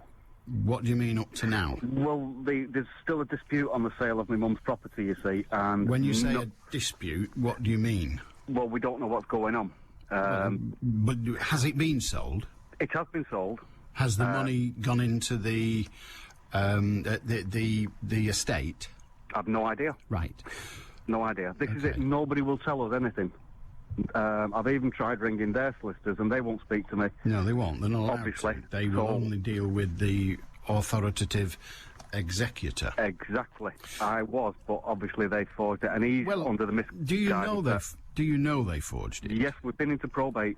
S1: What do you mean up to now?
S4: Well, there's still a dispute on the sale of my mum's property, you see, and...
S1: When you say a dispute, what do you mean?
S4: Well, we don't know what's going on.
S1: But has it been sold?
S4: It has been sold.
S1: Has the money gone into the estate?
S4: I've no idea.
S1: Right.
S4: No idea. This is it. Nobody will tell us anything. I've even tried ringing their solicitors, and they won't speak to me.
S1: No, they won't. They're not allowed
S4: obviously.
S1: To. They will only deal with the authoritative executor.
S4: Exactly. I was, but obviously they forged it, and he's under the misguidance.
S1: Do you know they forged it?
S4: Yes, we've been into probate.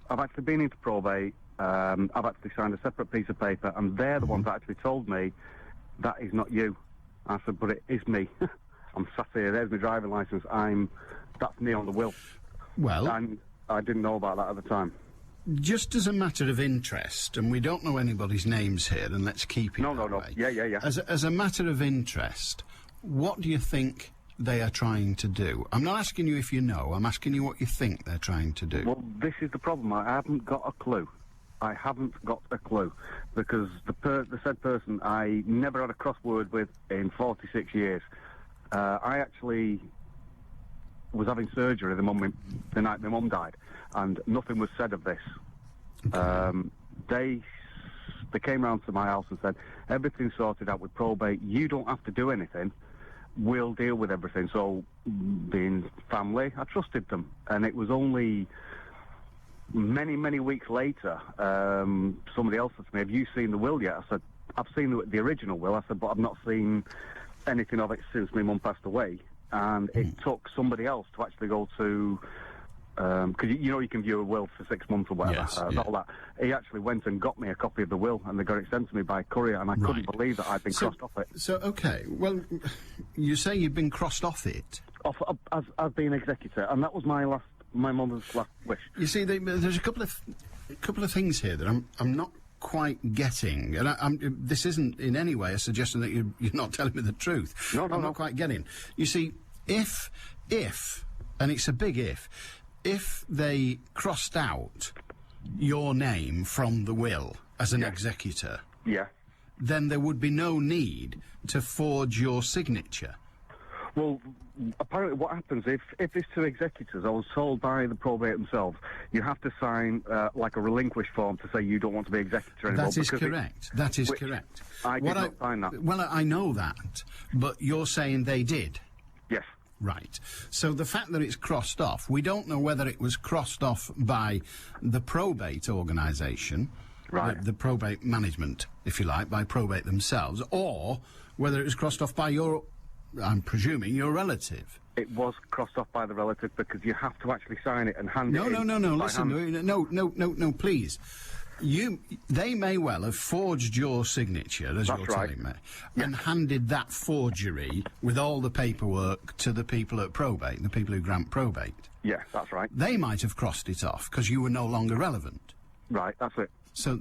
S4: I've actually been into probate. I've actually signed a separate piece of paper, and they're the ones that actually told me that is not you. I said, but it is me. I'm sat here. There's my driving licence. That's me on the will.
S1: Well,
S4: and I didn't know about that at the time.
S1: just as a matter of interest, and we don't know anybody's names here, and let's keep it that way.
S4: Yeah.
S1: As a matter of interest, what do you think they are trying to do? I'm not asking you if you know, I'm asking you what you think they're trying to do.
S4: Well, this is the problem. I haven't got a clue. Because the said person I never had a crossword with in 46 years. I actually was having surgery the night my mum died, and nothing was said of this. They came round to my house and said, everything's sorted out with probate, you don't have to do anything, we'll deal with everything. So, being family, I trusted them, and it was only many weeks later, somebody else said to me, have you seen the will yet? I said, I've seen the original will. I said, but I've not seen anything of it since my mum passed away. And it took somebody else to actually go to, because you can view a will for 6 months or whatever, all that. He actually went and got me a copy of the will, and they got it sent to me by courier, and I couldn't believe that I'd been crossed off it.
S1: So, okay, well, you say you've been crossed off it?
S4: As being executor, and that was my mother's last wish.
S1: You see, there's a couple of things here that I'm not quite getting, and this isn't in any way a suggestion that you're not telling me the truth.
S4: No.
S1: I'm not quite getting. You see, if, and it's a big if they crossed out your name from the will as an executor, then there would be no need to forge your signature.
S4: Well, apparently what happens, if there's two executors, I was told by the probate themselves, you have to sign like a relinquish form to say you don't want to be executor anymore.
S1: That is correct. That is correct.
S4: I did not sign that.
S1: Well, I know that, but you're saying they did?
S4: Yes.
S1: Right. So the fact that it's crossed off, we don't know whether it was crossed off by the probate organisation, the probate management, if you like, by probate themselves, or whether it was crossed off by your, I'm presuming, your relative.
S4: It was crossed off by the relative because you have to actually sign it and hand it in.
S1: No, listen, no, please. They may well have forged your signature, as you're telling me, and handed that forgery with all the paperwork to the people at probate, the people who grant probate.
S4: Yeah, that's right.
S1: They might have crossed it off because you were no longer relevant.
S4: Right, that's it.
S1: So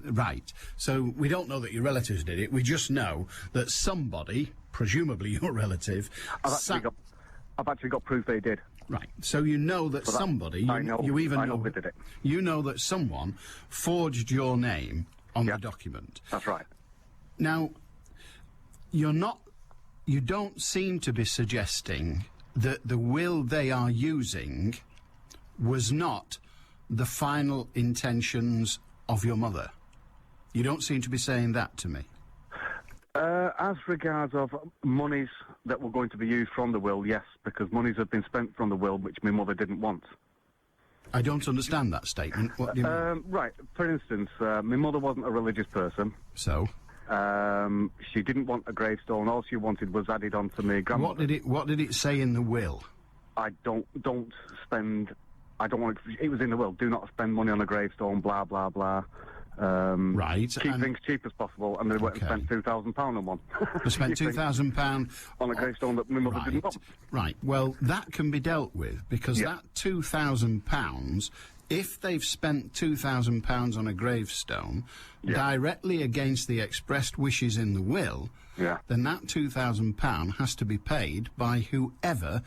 S1: we don't know that your relatives did it. We just know that somebody, presumably your relative,
S4: I've actually got proof they did.
S1: Right. So you know that somebody,
S4: I know they did it.
S1: You know that someone forged your name on the document.
S4: That's right.
S1: Now, you don't seem to be suggesting that the will they are using was not the final intentions of your mother. You don't seem to be saying that to me.
S4: As regards of monies that were going to be used from the will, yes, because monies have been spent from the will which my mother didn't want.
S1: I don't understand that statement. What do you mean?
S4: Right, for instance, my mother wasn't a religious person.
S1: So?
S4: She didn't want a gravestone. All she wanted was added on to my grandmother.
S1: What did it say in the will?
S4: I don't spend... I don't want it was in the will. Do not spend money on a gravestone, blah, blah, blah.
S1: Right.
S4: Keep things cheap as possible, and they went and spent £2,000 on one.
S1: They spent £2,000
S4: on a gravestone that my mother didn't want.
S1: Right. Well, that can be dealt with because that £2,000, if they've spent £2,000 on a gravestone directly against the expressed wishes in the will, then that £2,000 has to be paid by whoever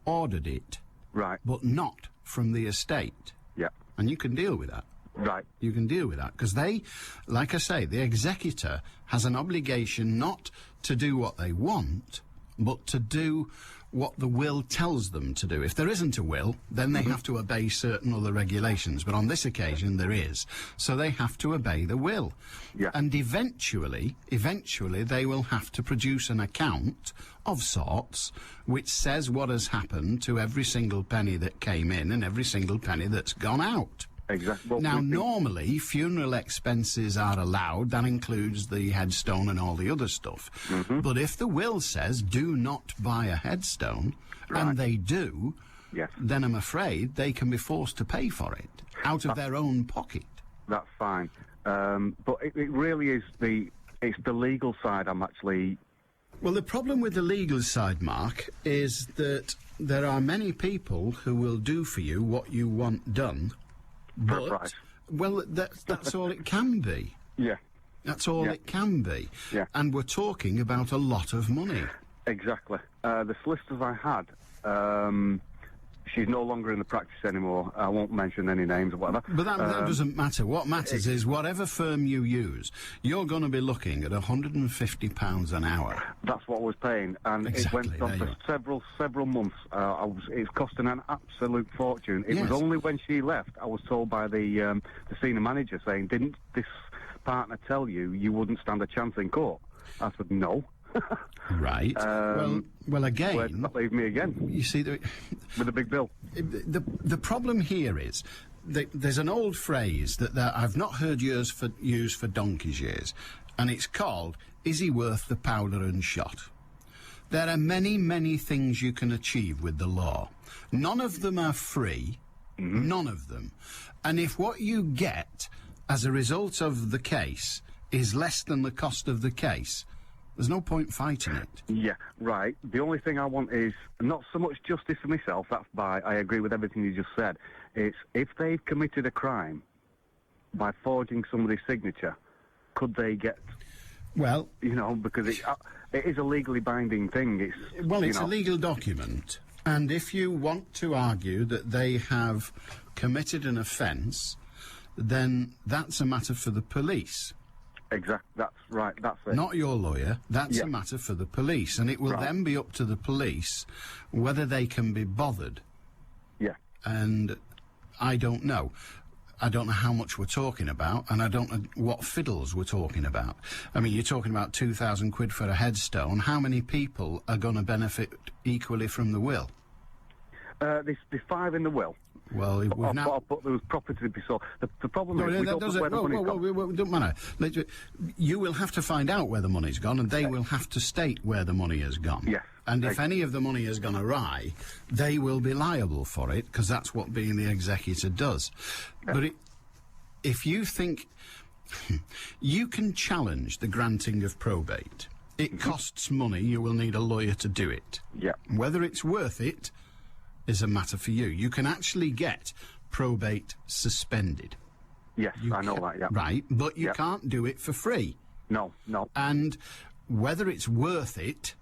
S1: ordered it.
S4: Right.
S1: But not from the estate.
S4: Yeah.
S1: And you can deal with that.
S4: Right.
S1: You can deal with that because they, like I say, the executor has an obligation not to do what they want, but to do what the will tells them to do. If there isn't a will, then they have to obey certain other regulations. But on this occasion, there is. So they have to obey the will.
S4: Yeah.
S1: And eventually, they will have to produce an account of sorts which says what has happened to every single penny that came in and every single penny that's gone out.
S4: Exactly. Well,
S1: now, normally, funeral expenses are allowed. That includes the headstone and all the other stuff. But if the will says, do not buy a headstone, and they do, then I'm afraid they can be forced to pay for it out of their own pocket.
S4: That's fine. But it really is it's the legal side I'm actually...
S1: Well, the problem with the legal side, Mark, is that there are many people who will do for you what you want done, but Well, that's all it can be.
S4: Yeah.
S1: That's all it can be.
S4: Yeah.
S1: And we're talking about a lot of money.
S4: Exactly. The solicitors I had, she's no longer in the practice anymore. I won't mention any names or whatever.
S1: But that doesn't matter. What matters is whatever firm you use, you're going to be looking at £150 an hour.
S4: That's what I was paying, and
S1: Exactly,
S4: it went on for several months. It's costing an absolute fortune. It was only when she left I was told by the senior manager saying, "Didn't this partner tell you wouldn't stand a chance in court?" I said, "No."
S1: Right. Well, again...
S4: Where does that leave me again?
S1: You see...
S4: With a big bill.
S1: The problem here is... There's an old phrase that I've not heard used for donkey's years, and it's called, "Is he worth the powder and shot?" There are many, many things you can achieve with the law. None of them are free. None of them. And if what you get as a result of the case is less than the cost of the case... There's no point fighting it.
S4: Yeah, right. The only thing I want is not so much justice for myself, I agree with everything you just said. It's if they've committed a crime by forging somebody's signature, could they get...
S1: Well...
S4: because it is a legally binding thing.
S1: It's a legal document, and if you want to argue that they have committed an offence, then that's a matter for the police.
S4: Exactly, that's right, that's it.
S1: Not your lawyer, that's a matter for the police, and it will then be up to the police whether they can be bothered.
S4: Yeah.
S1: And I don't know. I don't know how much we're talking about, and I don't know what fiddles we're talking about. I mean, you're talking about £2,000 for a headstone. How many people are going to benefit equally from the will?
S4: There's 5 in the will.
S1: Well, we've now...
S4: But there was property to be sold. The problem is, we don't know where the money's gone.
S1: Don't matter. You will have to find out where the money's gone, and they will have to state where the money has gone.
S4: Yes.
S1: And if any of the money has gone awry, they will be liable for it, because that's what being the executor does. Yeah. But if you think... you can challenge the granting of probate. It costs money. You will need a lawyer to do it.
S4: Yeah.
S1: Whether it's worth it is a matter for you. You can actually get probate suspended.
S4: Yes, I know that, yeah.
S1: Right, but you can't do it for free.
S4: No.
S1: And whether it's worth it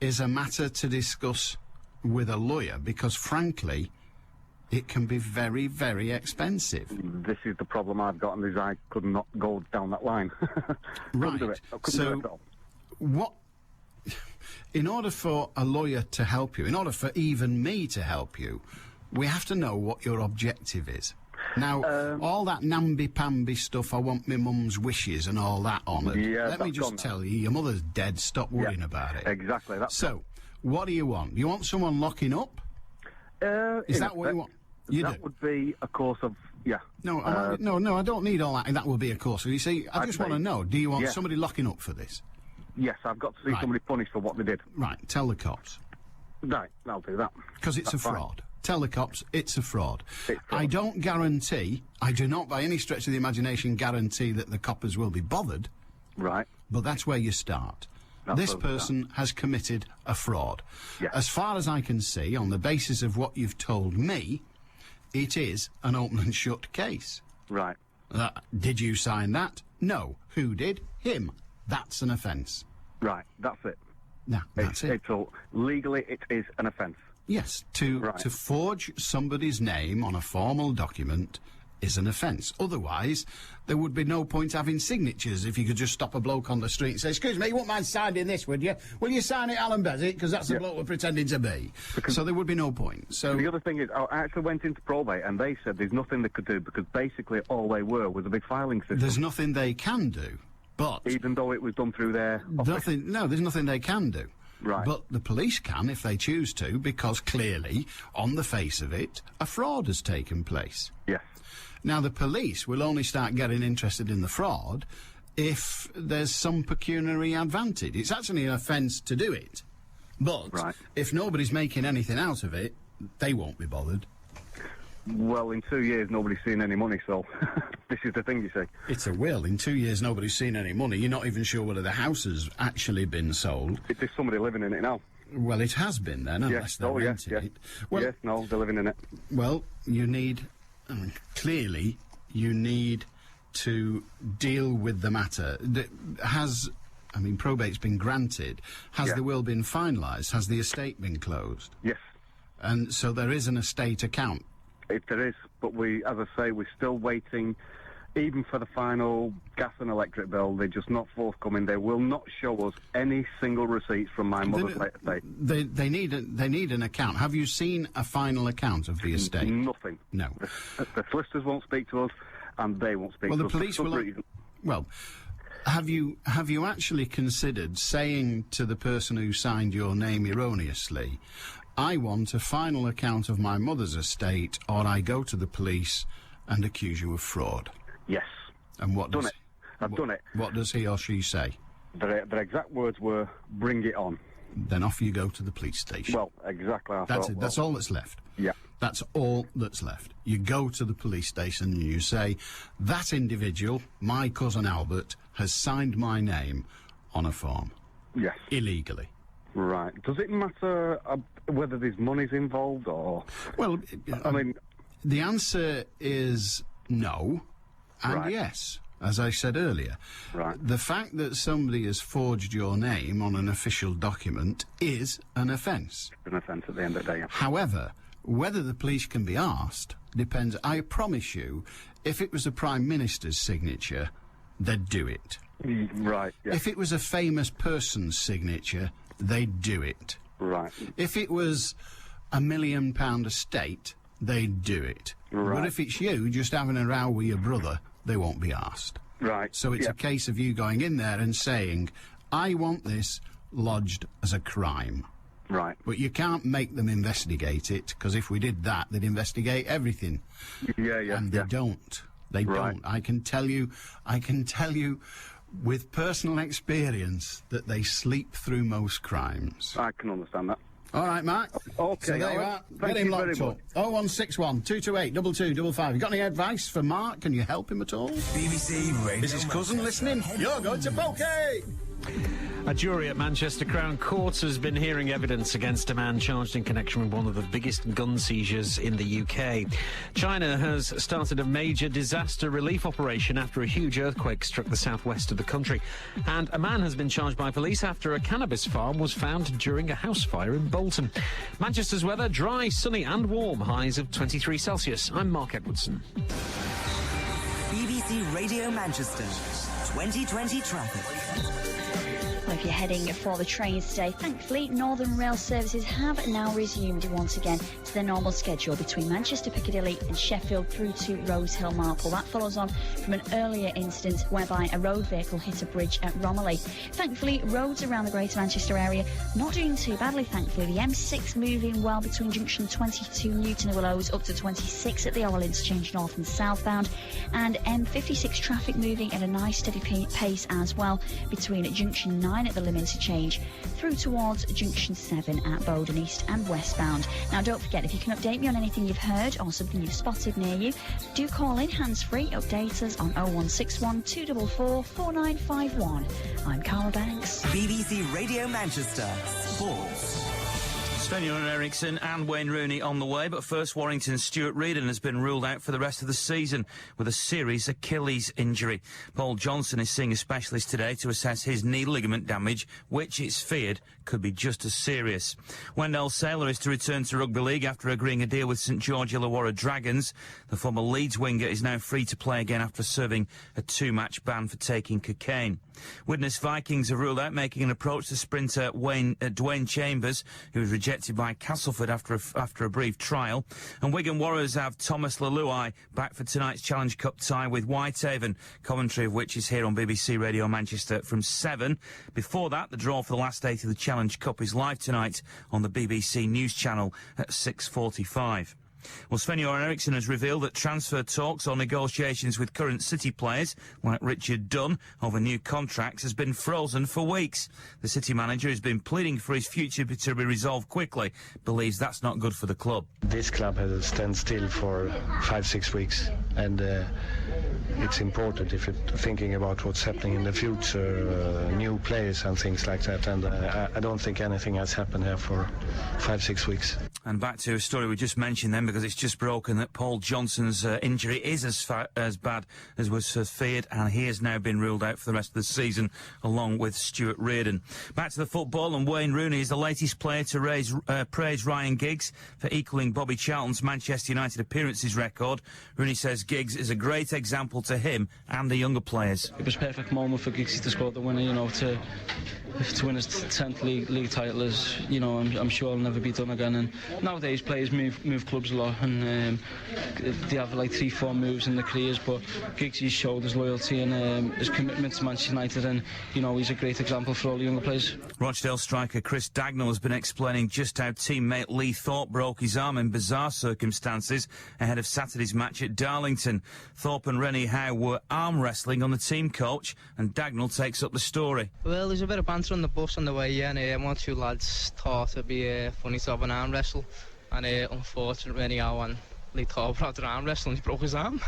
S1: is a matter to discuss with a lawyer, because, frankly, it can be very, very expensive.
S4: This is the problem I've got, and is I could not go down that line.
S1: Right.
S4: Do it. I couldn't do it at all.
S1: What... In order for a lawyer to help you, in order for even me to help you, we have to know what your objective is. Now, all that namby-pamby stuff, I want my mum's wishes and all that honoured.
S4: Yeah,
S1: let me just tell you, your mother's dead, stop worrying about it.
S4: Exactly.
S1: So, what do you want? Do you want someone locking up? Is that what you want?
S4: That would be a course of... Yeah.
S1: No, I don't need all that. That will be a course. You see, I just want to know, do you want somebody locking up for this?
S4: Yes, I've got to see somebody punished for what they did.
S1: Right, tell the cops.
S4: Right, I'll do that.
S1: Because it's a fraud. Tell the cops it's a fraud. I don't guarantee, I do not by any stretch of the imagination guarantee that the coppers will be bothered.
S4: Right.
S1: But that's where you start. This person has committed a fraud.
S4: Yes.
S1: As far as I can see, on the basis of what you've told me, it is an open and shut case.
S4: Right.
S1: Did you sign that? No. Who did? Him. That's an offence.
S4: Right, that's it.
S1: No, that's it.
S4: So, legally, it is an offence.
S1: Yes, to forge somebody's name on a formal document is an offence. Otherwise, there would be no point having signatures if you could just stop a bloke on the street and say, "Excuse me, you wouldn't mind signing this, would you? Will you sign it, Allan Beswick? Because that's the bloke we're pretending to be." So there would be no point. So
S4: the other thing is, I actually went into probate and they said there's nothing they could do because basically all they were was a big filing system.
S1: There's nothing they can do. But
S4: even though it was done through their office.
S1: There's nothing they can do.
S4: Right.
S1: But the police can if they choose to, because clearly, on the face of it, a fraud has taken place.
S4: Yes.
S1: Now, the police will only start getting interested in the fraud if there's some pecuniary advantage. It's actually an offence to do it. But if nobody's making anything out of it, they won't be bothered.
S4: Well, in 2 years, nobody's seen any money, so this is the thing, you see.
S1: It's a will. In 2 years, nobody's seen any money. You're not even sure whether the house has actually been sold.
S4: There's somebody living in it now.
S1: Well, it has been then, unless they're renting it. Well,
S4: yes, no, they're living in it.
S1: Well, you need... clearly, you need to deal with the matter. Probate's been granted. Has the will been finalised? Has the estate been closed?
S4: Yes.
S1: And so there is an estate account?
S4: If there is, but as I say, we're still waiting, even for the final gas and electric bill. They're just not forthcoming. They will not show us any single receipts from my mother's late estate.
S1: They need an account. Have you seen a final account of the estate?
S4: Nothing.
S1: No.
S4: The solicitors won't speak to us, and they won't speak to us.
S1: Well, the police will... Well... Have you actually considered saying to the person who signed your name erroneously, I want a final account of my mother's estate, or I go to the police and accuse you of fraud?
S4: Yes.
S1: And what does...
S4: I've done it.
S1: What does he or she say?
S4: Their exact words were, bring it on.
S1: Then off you go to the police station.
S4: Well, exactly.
S1: That's all that's left.
S4: Yeah.
S1: That's all that's left. You go to the police station and you say, that individual, my cousin Albert, has signed my name on a form.
S4: Yes.
S1: Illegally.
S4: Right. Does it matter whether there's monies involved or...
S1: Well, the answer is no and yes, as I said earlier.
S4: Right.
S1: The fact that somebody has forged your name on an official document is an offence.
S4: It's an offence at the end of the day.
S1: However, whether the police can be asked depends. I promise you, if it was the Prime Minister's signature, they'd do it.
S4: Right, yeah.
S1: If it was a famous person's signature, they'd do it.
S4: Right.
S1: If it was £1 million estate, they'd do it.
S4: Right.
S1: But if it's you just having a row with your brother, they won't be asked.
S4: Right.
S1: So it's a case of you going in there and saying, I want this lodged as a crime.
S4: Right.
S1: But you can't make them investigate it, because if we did that, they'd investigate everything.
S4: Yeah.
S1: And they don't. They don't. I can tell you with personal experience that they sleep through most crimes.
S4: I can understand that.
S1: All right, Mark.
S4: Okay.
S1: So there you are. Get him locked up. 0161 228 2255. You got any advice for Mark? Can you help him at all?
S21: BBC Radio.
S1: Is his cousin listening? You're going to Pokey!
S13: A jury at Manchester Crown Court has been hearing evidence against a man charged in connection with one of the biggest gun seizures in the UK. China has started a major disaster relief operation after a huge earthquake struck the southwest of the country. And a man has been charged by police after a cannabis farm was found during a house fire in Bolton. Manchester's weather, dry, sunny and warm, highs of 23 Celsius. I'm Mark Edwardson.
S5: BBC Radio Manchester, 2020 traffic.
S11: Well, if you're heading for the trains today, thankfully, Northern Rail services have now resumed once again to their normal schedule between Manchester Piccadilly and Sheffield through to Rose Hill Marple. That follows on from an earlier incident whereby a road vehicle hit a bridge at Romilly. Thankfully, roads around the Greater Manchester area not doing too badly, thankfully. The M6 moving well between junction 22 Newton Willows up to 26 at the Orwell interchange north and southbound, and M56 traffic moving at a nice steady pace as well between junction 9 at the Lim interchange through towards junction 7 at Bowden east and westbound. Now don't forget, if you can update me on anything you've heard or something you've spotted near you, do call in hands-free, update us on 0161 244 4951. I'm Carla Banks.
S5: BBC Radio Manchester Sports.
S22: Sven-Göran Eriksson and Wayne Rooney on the way, but first Warrington's Stuart Reardon has been ruled out for the rest of the season with a serious Achilles injury. Paul Johnson is seeing a specialist today to assess his knee ligament damage, which it's feared could be just as serious. Wendell Saylor is to return to rugby league after agreeing a deal with St George Illawarra Dragons. The former Leeds winger is now free to play again after serving a 2-match ban for taking cocaine. Widnes Vikings have ruled out making an approach to sprinter Dwayne Chambers, who was rejected by Castleford after a brief trial. And Wigan Warriors have Thomas Leluai back for tonight's Challenge Cup tie with Whitehaven, commentary of which is here on BBC Radio Manchester from 7. Before that, the draw for the last 8 of the Challenge Cup is live tonight on the BBC News Channel at 6:45. Well, Sven-Göran Eriksson has revealed that transfer talks or negotiations with current City players, like Richard Dunn, over new contracts has been frozen for weeks. The City manager has been pleading for his future to be resolved quickly, believes that's not good for the club.
S14: This club has stand still for 5-6 weeks, and it's important if you're thinking about what's happening in the future, new players and things like that, and I don't think anything has happened here for 5-6 weeks.
S22: And back to a story we just mentioned then, because it's just broken that Paul Johnson's injury is as bad as was feared, and he has now been ruled out for the rest of the season, along with Stuart Reardon. Back to the football, and Wayne Rooney is the latest player to praise Ryan Giggs for equalling Bobby Charlton's Manchester United appearances record. Rooney says Giggs is a great example to him and the younger players.
S15: It was a perfect moment for Giggs to score the winner, you know, to win his 10th league title is, you know, I'm sure it'll never be done again. And nowadays players move clubs a lot, and they have like 3-4 moves in their careers, but Giggs showed his loyalty and his commitment to Manchester United, and you know, he's a great example for all the younger players.
S22: Rochdale striker Chris Dagnall has been explaining just how teammate Lee Thorpe broke his arm in bizarre circumstances ahead of Saturday's match at Darlington. Thorpe and Rennie Howe were arm wrestling on the team coach, and Dagnall takes up the story.
S16: Well, there's a bit of banter on the bus on the way, yeah, and one or two lads thought it'd be funny to have an arm wrestle, and unfortunately Rennie Howe and Lee Thorpe had their arm wrestle and he broke his arm.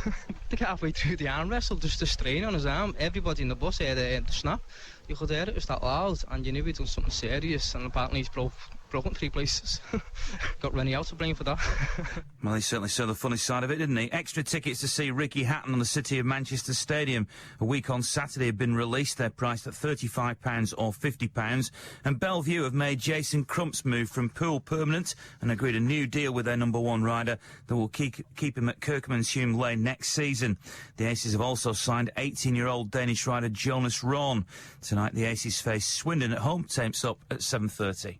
S16: Like halfway through the arm wrestle, just a strain on his arm. Everybody in the bus heard the snap. You could hear it was that loud, and you knew he'd done something serious, and apparently he's broken 3 places. Got Rennie out to blame for that.
S22: Well, he certainly saw the funny side of it, didn't he? Extra tickets to see Ricky Hatton on the City of Manchester Stadium a week on Saturday have been released. They're priced at £35 or £50. And Bellevue have made Jason Crump's move from Poole permanent and agreed a new deal with their number 1 rider that will keep him at Kirkman's Hume Lane next season. The Aces have also signed 18-year-old Danish rider Jonas Rhorn. Tonight, the Aces face Swindon at home, tapes up at 7:30.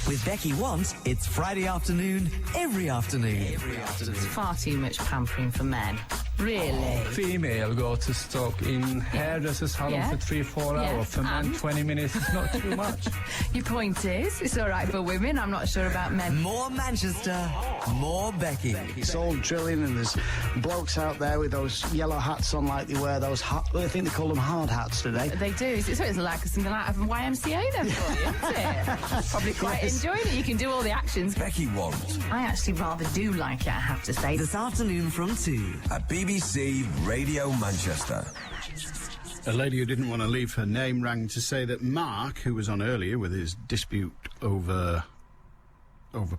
S5: With Becky Want, it's Friday afternoon, every afternoon.
S17: It's far too much pampering for men. Really?
S18: Female go to stock in hairdressers salon for 3-4 hours. For men, 20 minutes is not too much.
S17: Your point is, it's all right for women. I'm not sure about men.
S5: More Manchester, more Becky.
S19: It's all drilling, and there's blokes out there with those yellow hats on, like they wear those I think they call them hard hats today.
S17: They do. It's like something out of a YMCA then for you, isn't it? Probably quite enjoying it. You can do all the actions.
S21: Becky Want.
S17: I actually rather do like it, I have to say.
S5: This afternoon from 2
S21: at BBC Radio Manchester.
S1: A lady who didn't want to leave her name rang to say that Mark, who was on earlier with his dispute over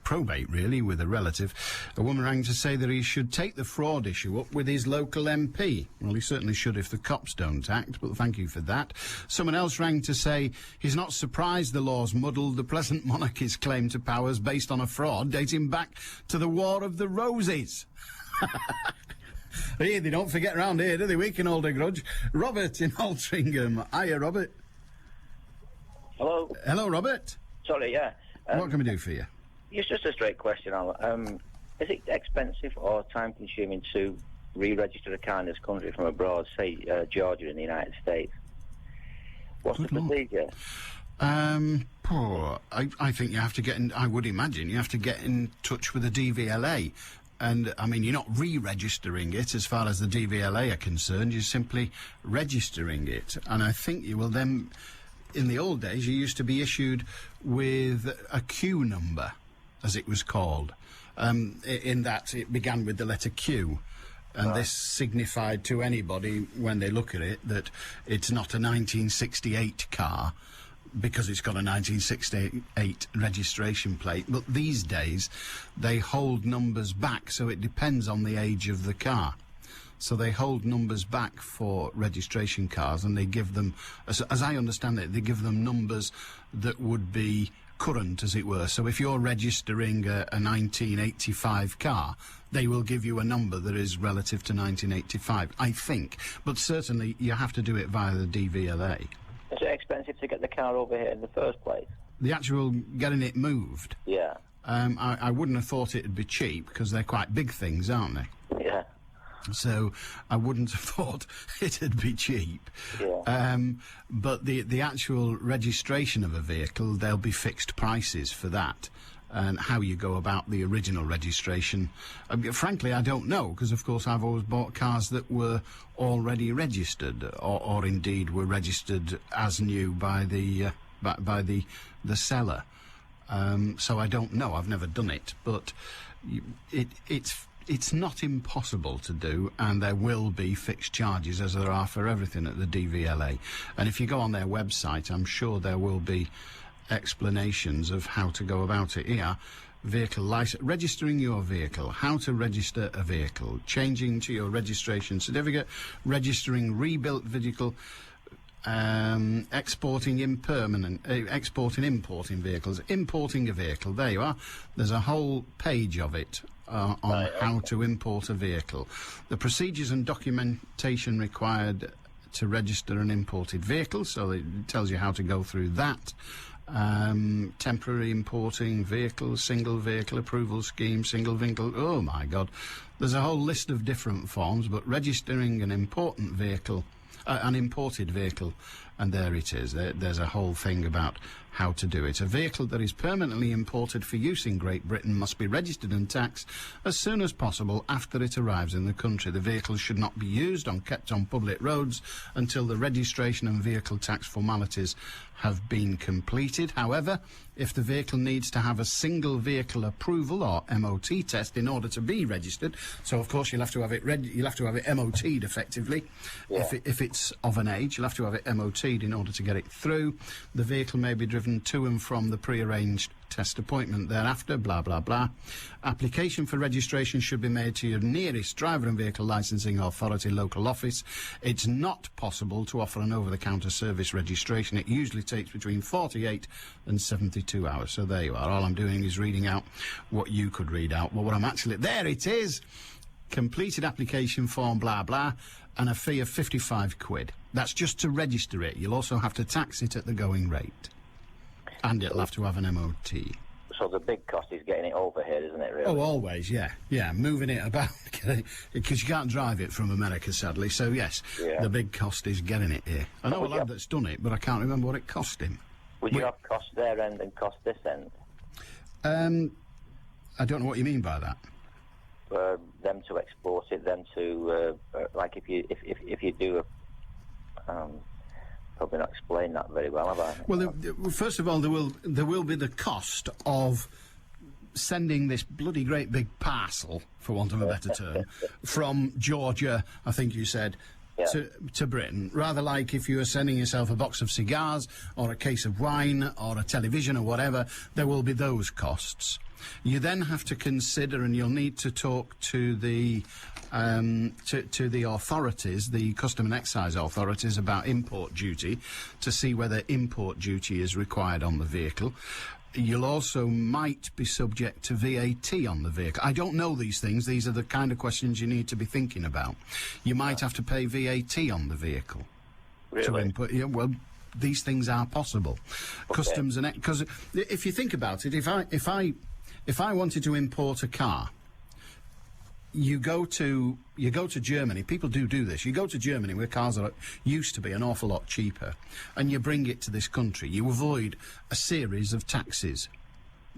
S1: probate, really, with a relative, a woman rang to say that he should take the fraud issue up with his local MP. Well, he certainly should if the cops don't act, but thank you for that. Someone else rang to say he's not surprised the law's muddled the present monarchy's claim to powers based on a fraud dating back to the War of the Roses. Hey, they don't forget round here, do they? We can hold a grudge. Robert in Altrincham. Hiya, Robert.
S20: Hello.
S1: Hello, Robert.
S20: Sorry, yeah.
S1: What can we do for you?
S20: It's just a straight question, Alan. Is it expensive or time-consuming to re-register a car in this country from abroad, say Georgia in the United States? What's the procedure?
S1: I think you have to get in... I would imagine you have to get in touch with the DVLA. And, I mean, you're not re-registering it as far as the DVLA are concerned. You're simply registering it. And I think you will then... In the old days, you used to be issued with a Q number, as it was called, in that it began with the letter Q. And this signified to anybody, when they look at it, that it's not a 1968 car, because it's got a 1968 registration plate. But these days, they hold numbers back, so it depends on the age of the car. So they hold numbers back for registration cars, and they give them, as I understand it, they give them numbers that would be current, as it were. So if you're registering a 1985 car, they will give you a number that is relative to 1985, I think. But certainly you have to do it via the DVLA.
S20: Is it expensive to get the car over here in the first place?
S1: The actual getting it moved?
S20: Yeah.
S1: I wouldn't have thought it'd be cheap, because they're quite big things, aren't they?
S20: Yeah.
S1: So I wouldn't have thought it'd be cheap. Yeah. But the actual registration of a vehicle, there'll be fixed prices for that. And how you go about the original registration, frankly, I don't know, because of course I've always bought cars that were already registered, or indeed were registered as new by the seller. So I don't know. I've never done it, but it's not impossible to do, and there will be fixed charges, as there are for everything at the DVLA. And if you go on their website, I'm sure there will be explanations of how to go about it. Here, vehicle license, registering your vehicle, how to register a vehicle, changing to your registration certificate, registering rebuilt vehicle, exporting importing vehicles, importing a vehicle. There you are. There's a whole page of it on how to import a vehicle. The procedures and documentation required to register an imported vehicle, so it tells you how to go through that. Temporary importing vehicles, single vehicle approval scheme, single vehicle. Oh my God, there's a whole list of different forms. But registering an imported vehicle, and there it is. There's a whole thing about how to do it. A vehicle that is permanently imported for use in Great Britain must be registered and taxed as soon as possible after it arrives in the country. The vehicle should not be used or kept on public roads until the registration and vehicle tax formalities have been completed. However, if the vehicle needs to have a single vehicle approval or MOT test in order to be registered, so of course you'll have to have it MOT'd effectively.
S20: Yeah.
S1: If it's of an age, you'll have to have it MOT'd in order to get it through. The vehicle may be driven to and from the pre-arranged test appointment thereafter, blah, blah, blah. Application for registration should be made to your nearest driver and vehicle licensing authority local office. It's not possible to offer an over-the-counter service registration. It usually takes between 48 and 72 hours. So there you are. All I'm doing is reading out what you could read out. Well, what I'm actually... There it is! Completed application form, blah, blah, and a fee of 55 quid. That's just to register it. You'll also have to tax it at the going rate. And it'll have to have an MOT.
S20: So the big cost is getting it over here, isn't it, really?
S1: Oh, always, yeah. Yeah, moving it about, because you can't drive it from America, sadly. So, yes, the big cost is getting it here. I know a lad that's done it, but I can't remember what it cost him.
S20: Would you have cost their end and cost this end?
S1: I don't know what you mean by that.
S20: Them to export it, them to, like if you do a... probably not explained that very well, have I?
S1: Well, first of all, there will be the cost of sending this bloody great big parcel, for want of a better term, from Georgia, I think you said, to Britain. Rather like if you were sending yourself a box of cigars or a case of wine or a television or whatever, there will be those costs. You then have to consider, and you'll need to talk to the to the authorities, the Custom and Excise authorities, about import duty to see whether import duty is required on the vehicle. You'll also might be subject to VAT on the vehicle. I don't know these things. These are the kind of questions you need to be thinking about. You might have to pay VAT on the vehicle.
S20: Really?
S1: To input. Yeah, well, these things are possible. Okay. Customs and... Because if you think about it, if I wanted to import a car, you go to Germany. People do this. You go to Germany where cars used to be an awful lot cheaper, and you bring it to this country. You avoid a series of taxes.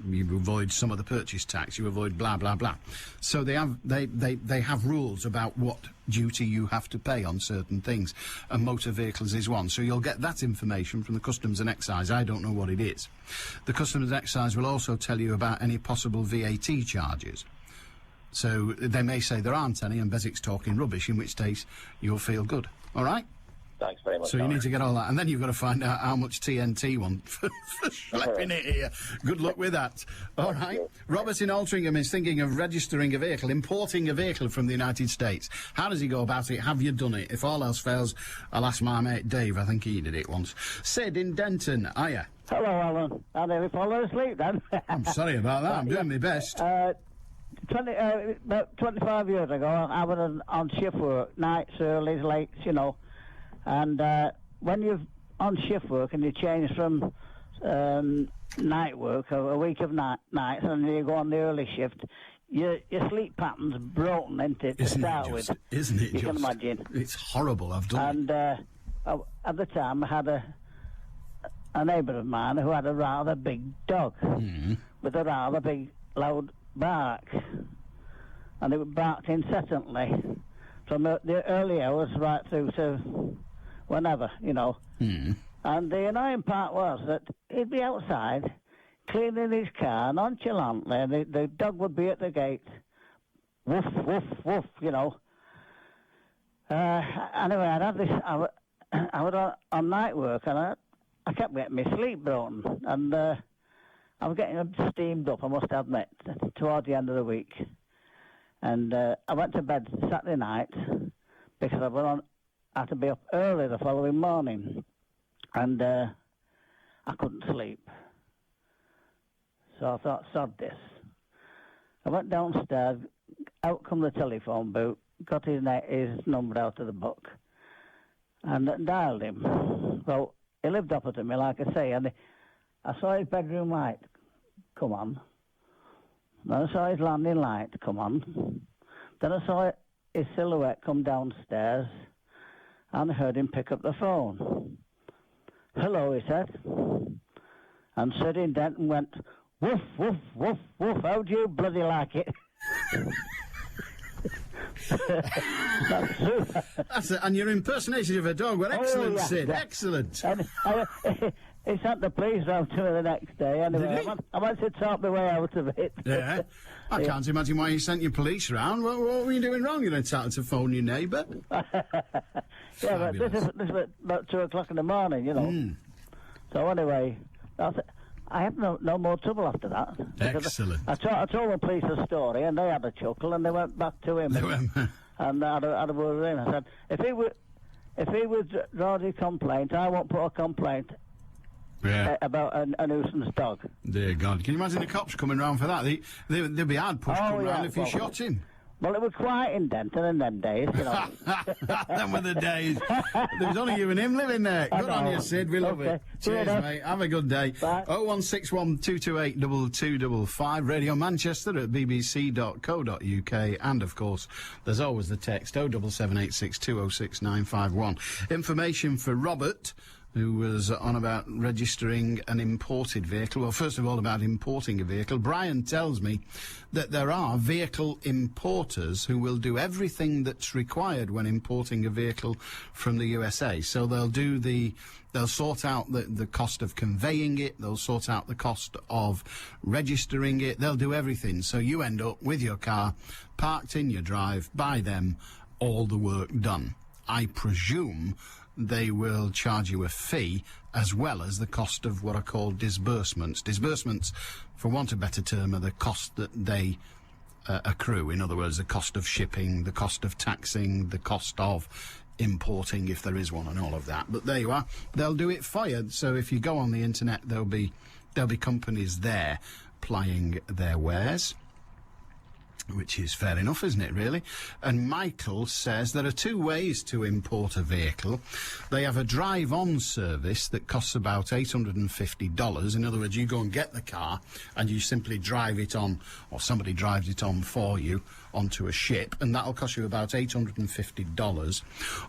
S1: You avoid some of the purchase tax. You avoid blah blah blah. So they have rules about what duty you have to pay on certain things, and motor vehicles is one. So you'll get that information from the Customs and Excise. I don't know what it is. The Customs and Excise will also tell you about any possible VAT charges. So they may say there aren't any, and Beswick's talking rubbish, in which case you'll feel good. All right?
S20: Thanks very much.
S1: So you need to get all that, and then you've got to find out how much TNT want for schlepping it here. Good luck with that. All right. Robert in Altrincham is thinking of registering a vehicle, importing a vehicle from the United States. How does he go about it? Have you done it? If all else fails, I'll ask my mate Dave. I think he did it once. Sid in Denton, hiya.
S3: Hello, Alan. I nearly fallen asleep then.
S1: I'm sorry about that. I'm doing my best.
S3: About 25 years ago, I was on shift work, nights, early, late, you know. And when you're on shift work and you change from night work, a week of nights, and you go on the early shift, your sleep pattern's broken, isn't it, to start with?
S1: Isn't it?
S3: You can imagine.
S1: It's horrible, I've done it.
S3: And at the time, I had a neighbour of mine who had a rather big dog with a rather big, loud bark. And it barked incessantly from the early hours right through to whenever, you know. And the annoying part was that he'd be outside cleaning his car nonchalantly, and the dog would be at the gate, woof, woof, woof, you know. Anyway, I'd have this, I was on night work, and I kept getting my sleep broken, and I was getting steamed up, I must admit, towards the end of the week. And I went to bed Saturday night because I had to be up early the following morning. And I couldn't sleep. So I thought, sod this. I went downstairs, out come the telephone booth, got his number out of the book, and dialed him. Well, he lived opposite me, like I say, and I saw his bedroom light come on. Then I saw his landing light come on. Then I saw his silhouette come downstairs, and I heard him pick up the phone. Hello, he said. And Sitting Denton went, woof, woof, woof, woof, how do you bloody like it?
S1: That's it. And your impersonation of a dog were excellent, Sid.
S3: Yeah.
S1: Excellent.
S3: And he sent the police round to me the next day. Anyway, I went to talk my way out of it.
S1: Yeah. I can't imagine why you sent your police round. What were you doing wrong? You're entitled to phone your neighbour.
S3: Yeah, but this is about 2 o'clock in the morning, you know. So anyway, I had no more trouble after that.
S1: Excellent.
S3: I told the police a story, and they had a chuckle, and they went back to him. And I had a word with him. I said, if he withdraws his complaint, I won't put a complaint about a nuisance dog.
S1: Dear God. Can you imagine the cops coming round for that? They'd be hard pushed coming round if you shot him.
S3: Well, it was quiet in Denton in them days, you know.
S1: Them were the days. There was only you and him living there. Good on you, Sid. We love it. Cheers, mate. Have a good day. Bye. 0161228 2255. Radio Manchester at bbc.co.uk. And, of course, there's always the text 07786206951. Information for Robert, who was on about registering an imported vehicle. Well, first of all, about importing a vehicle. Brian tells me that there are vehicle importers who will do everything that's required when importing a vehicle from the USA. So they'll sort out the cost of conveying it, they'll sort out the cost of registering it, they'll do everything. So you end up with your car parked in your drive by them, all the work done. I presume they will charge you a fee as well as the cost of what are called disbursements. Disbursements, for want of a better term, are the cost that they accrue. In other words, the cost of shipping, the cost of taxing, the cost of importing, if there is one, and all of that. But there you are. They'll do it for you. So if you go on the internet, there'll be companies there plying their wares, which is fair enough, isn't it, really? And Michael says there are two ways to import a vehicle. They have a drive-on service that costs about $850. In other words, you go and get the car and you simply drive it on, or somebody drives it on for you, onto a ship, and that'll cost you about $850.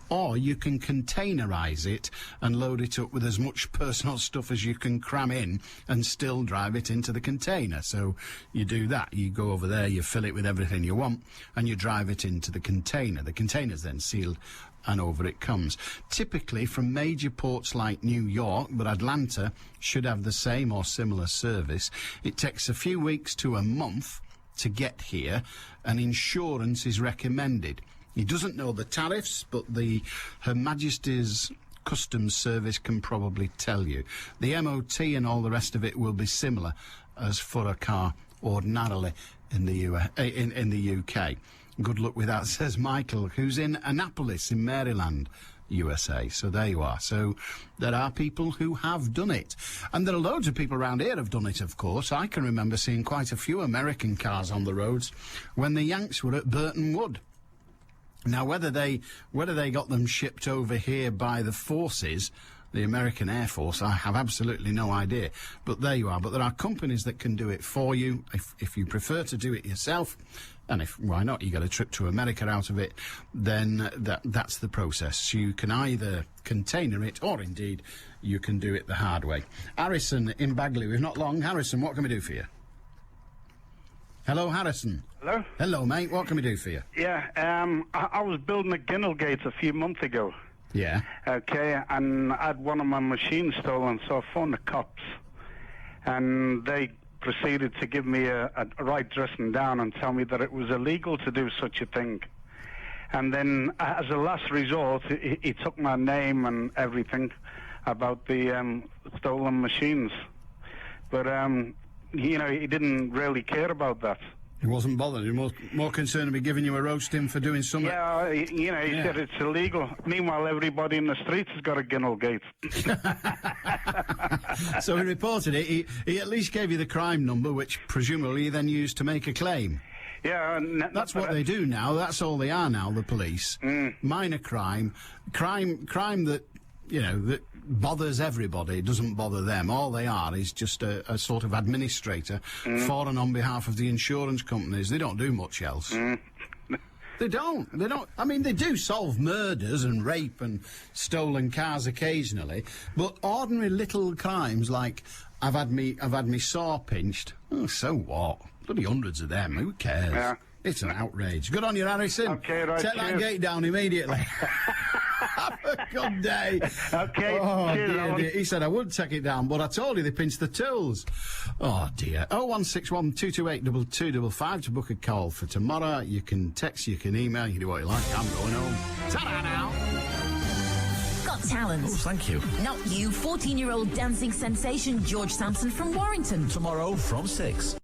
S1: Or you can containerise it and load it up with as much personal stuff as you can cram in and still drive it into the container. So you do that. You go over there, you fill it with everything you want, and you drive it into the container. The container's then sealed, and over it comes. Typically from major ports like New York, but Atlanta should have the same or similar service. It takes a few weeks to a month to get here, and insurance is recommended. He doesn't know the tariffs, but Her Majesty's Customs Service can probably tell you. The MOT and all the rest of it will be similar as for a car ordinarily in the UK. Good luck with that, says Michael, who's in Annapolis in Maryland, USA. So there you are. So there are people who have done it. And there are loads of people around here have done it, of course. I can remember seeing quite a few American cars on the roads when the Yanks were at Burton Wood. Now, whether they got them shipped over here by the forces, the American Air Force, I have absolutely no idea. But there you are. But there are companies that can do it for you if you prefer to do it yourself. And why not? You get a trip to America out of it, then that's the process. You can either container it, or indeed you can do it the hard way. Harrison in Bagley, we've not long. Harrison, what can we do for you? Hello, Harrison.
S7: Hello?
S1: Hello, mate. What can we do for you?
S7: Yeah, I was building a Ginnell gate a few months ago.
S1: Yeah.
S7: Okay, and I had one of my machines stolen, so I phoned the cops. And they proceeded to give me a right dressing down and tell me that it was illegal to do such a thing. And then, as a last resort, he took my name and everything about the stolen machines. But you know, he didn't really care about that.
S1: He wasn't bothered. He was more concerned about giving you a roasting for doing something.
S7: Yeah, you know, he said it's illegal. Meanwhile, everybody in the streets has got a Ginnell Gate.
S1: So he reported it. He at least gave you the crime number, which presumably he then used to make a claim.
S7: Yeah,
S1: that's what they do now. That's all they are now, the police. Minor crime that, you know, that bothers everybody. It doesn't bother them. All they are is just a sort of administrator for and on behalf of the insurance companies. They don't do much else. They don't. I mean, they do solve murders and rape and stolen cars occasionally, but ordinary little crimes like I've had me saw pinched. Oh, so what? Bloody hundreds of them. Who cares? Yeah. It's an outrage. Good on you, Harrison.
S7: Okay, right.
S1: Take that gate down immediately. Have a good day.
S7: Okay.
S1: Oh,
S7: cheers,
S1: dear. He said I would take it down, but I told you they pinched the tools. Oh, dear. 0161 228 2255 to book a call for tomorrow. You can text, you can email, you can do what you like. I'm going home. Ta-da now.
S2: Got talent.
S8: Oh, thank you.
S2: Not you, 14-year-old dancing sensation George Sampson from Warrington.
S8: Tomorrow from 6.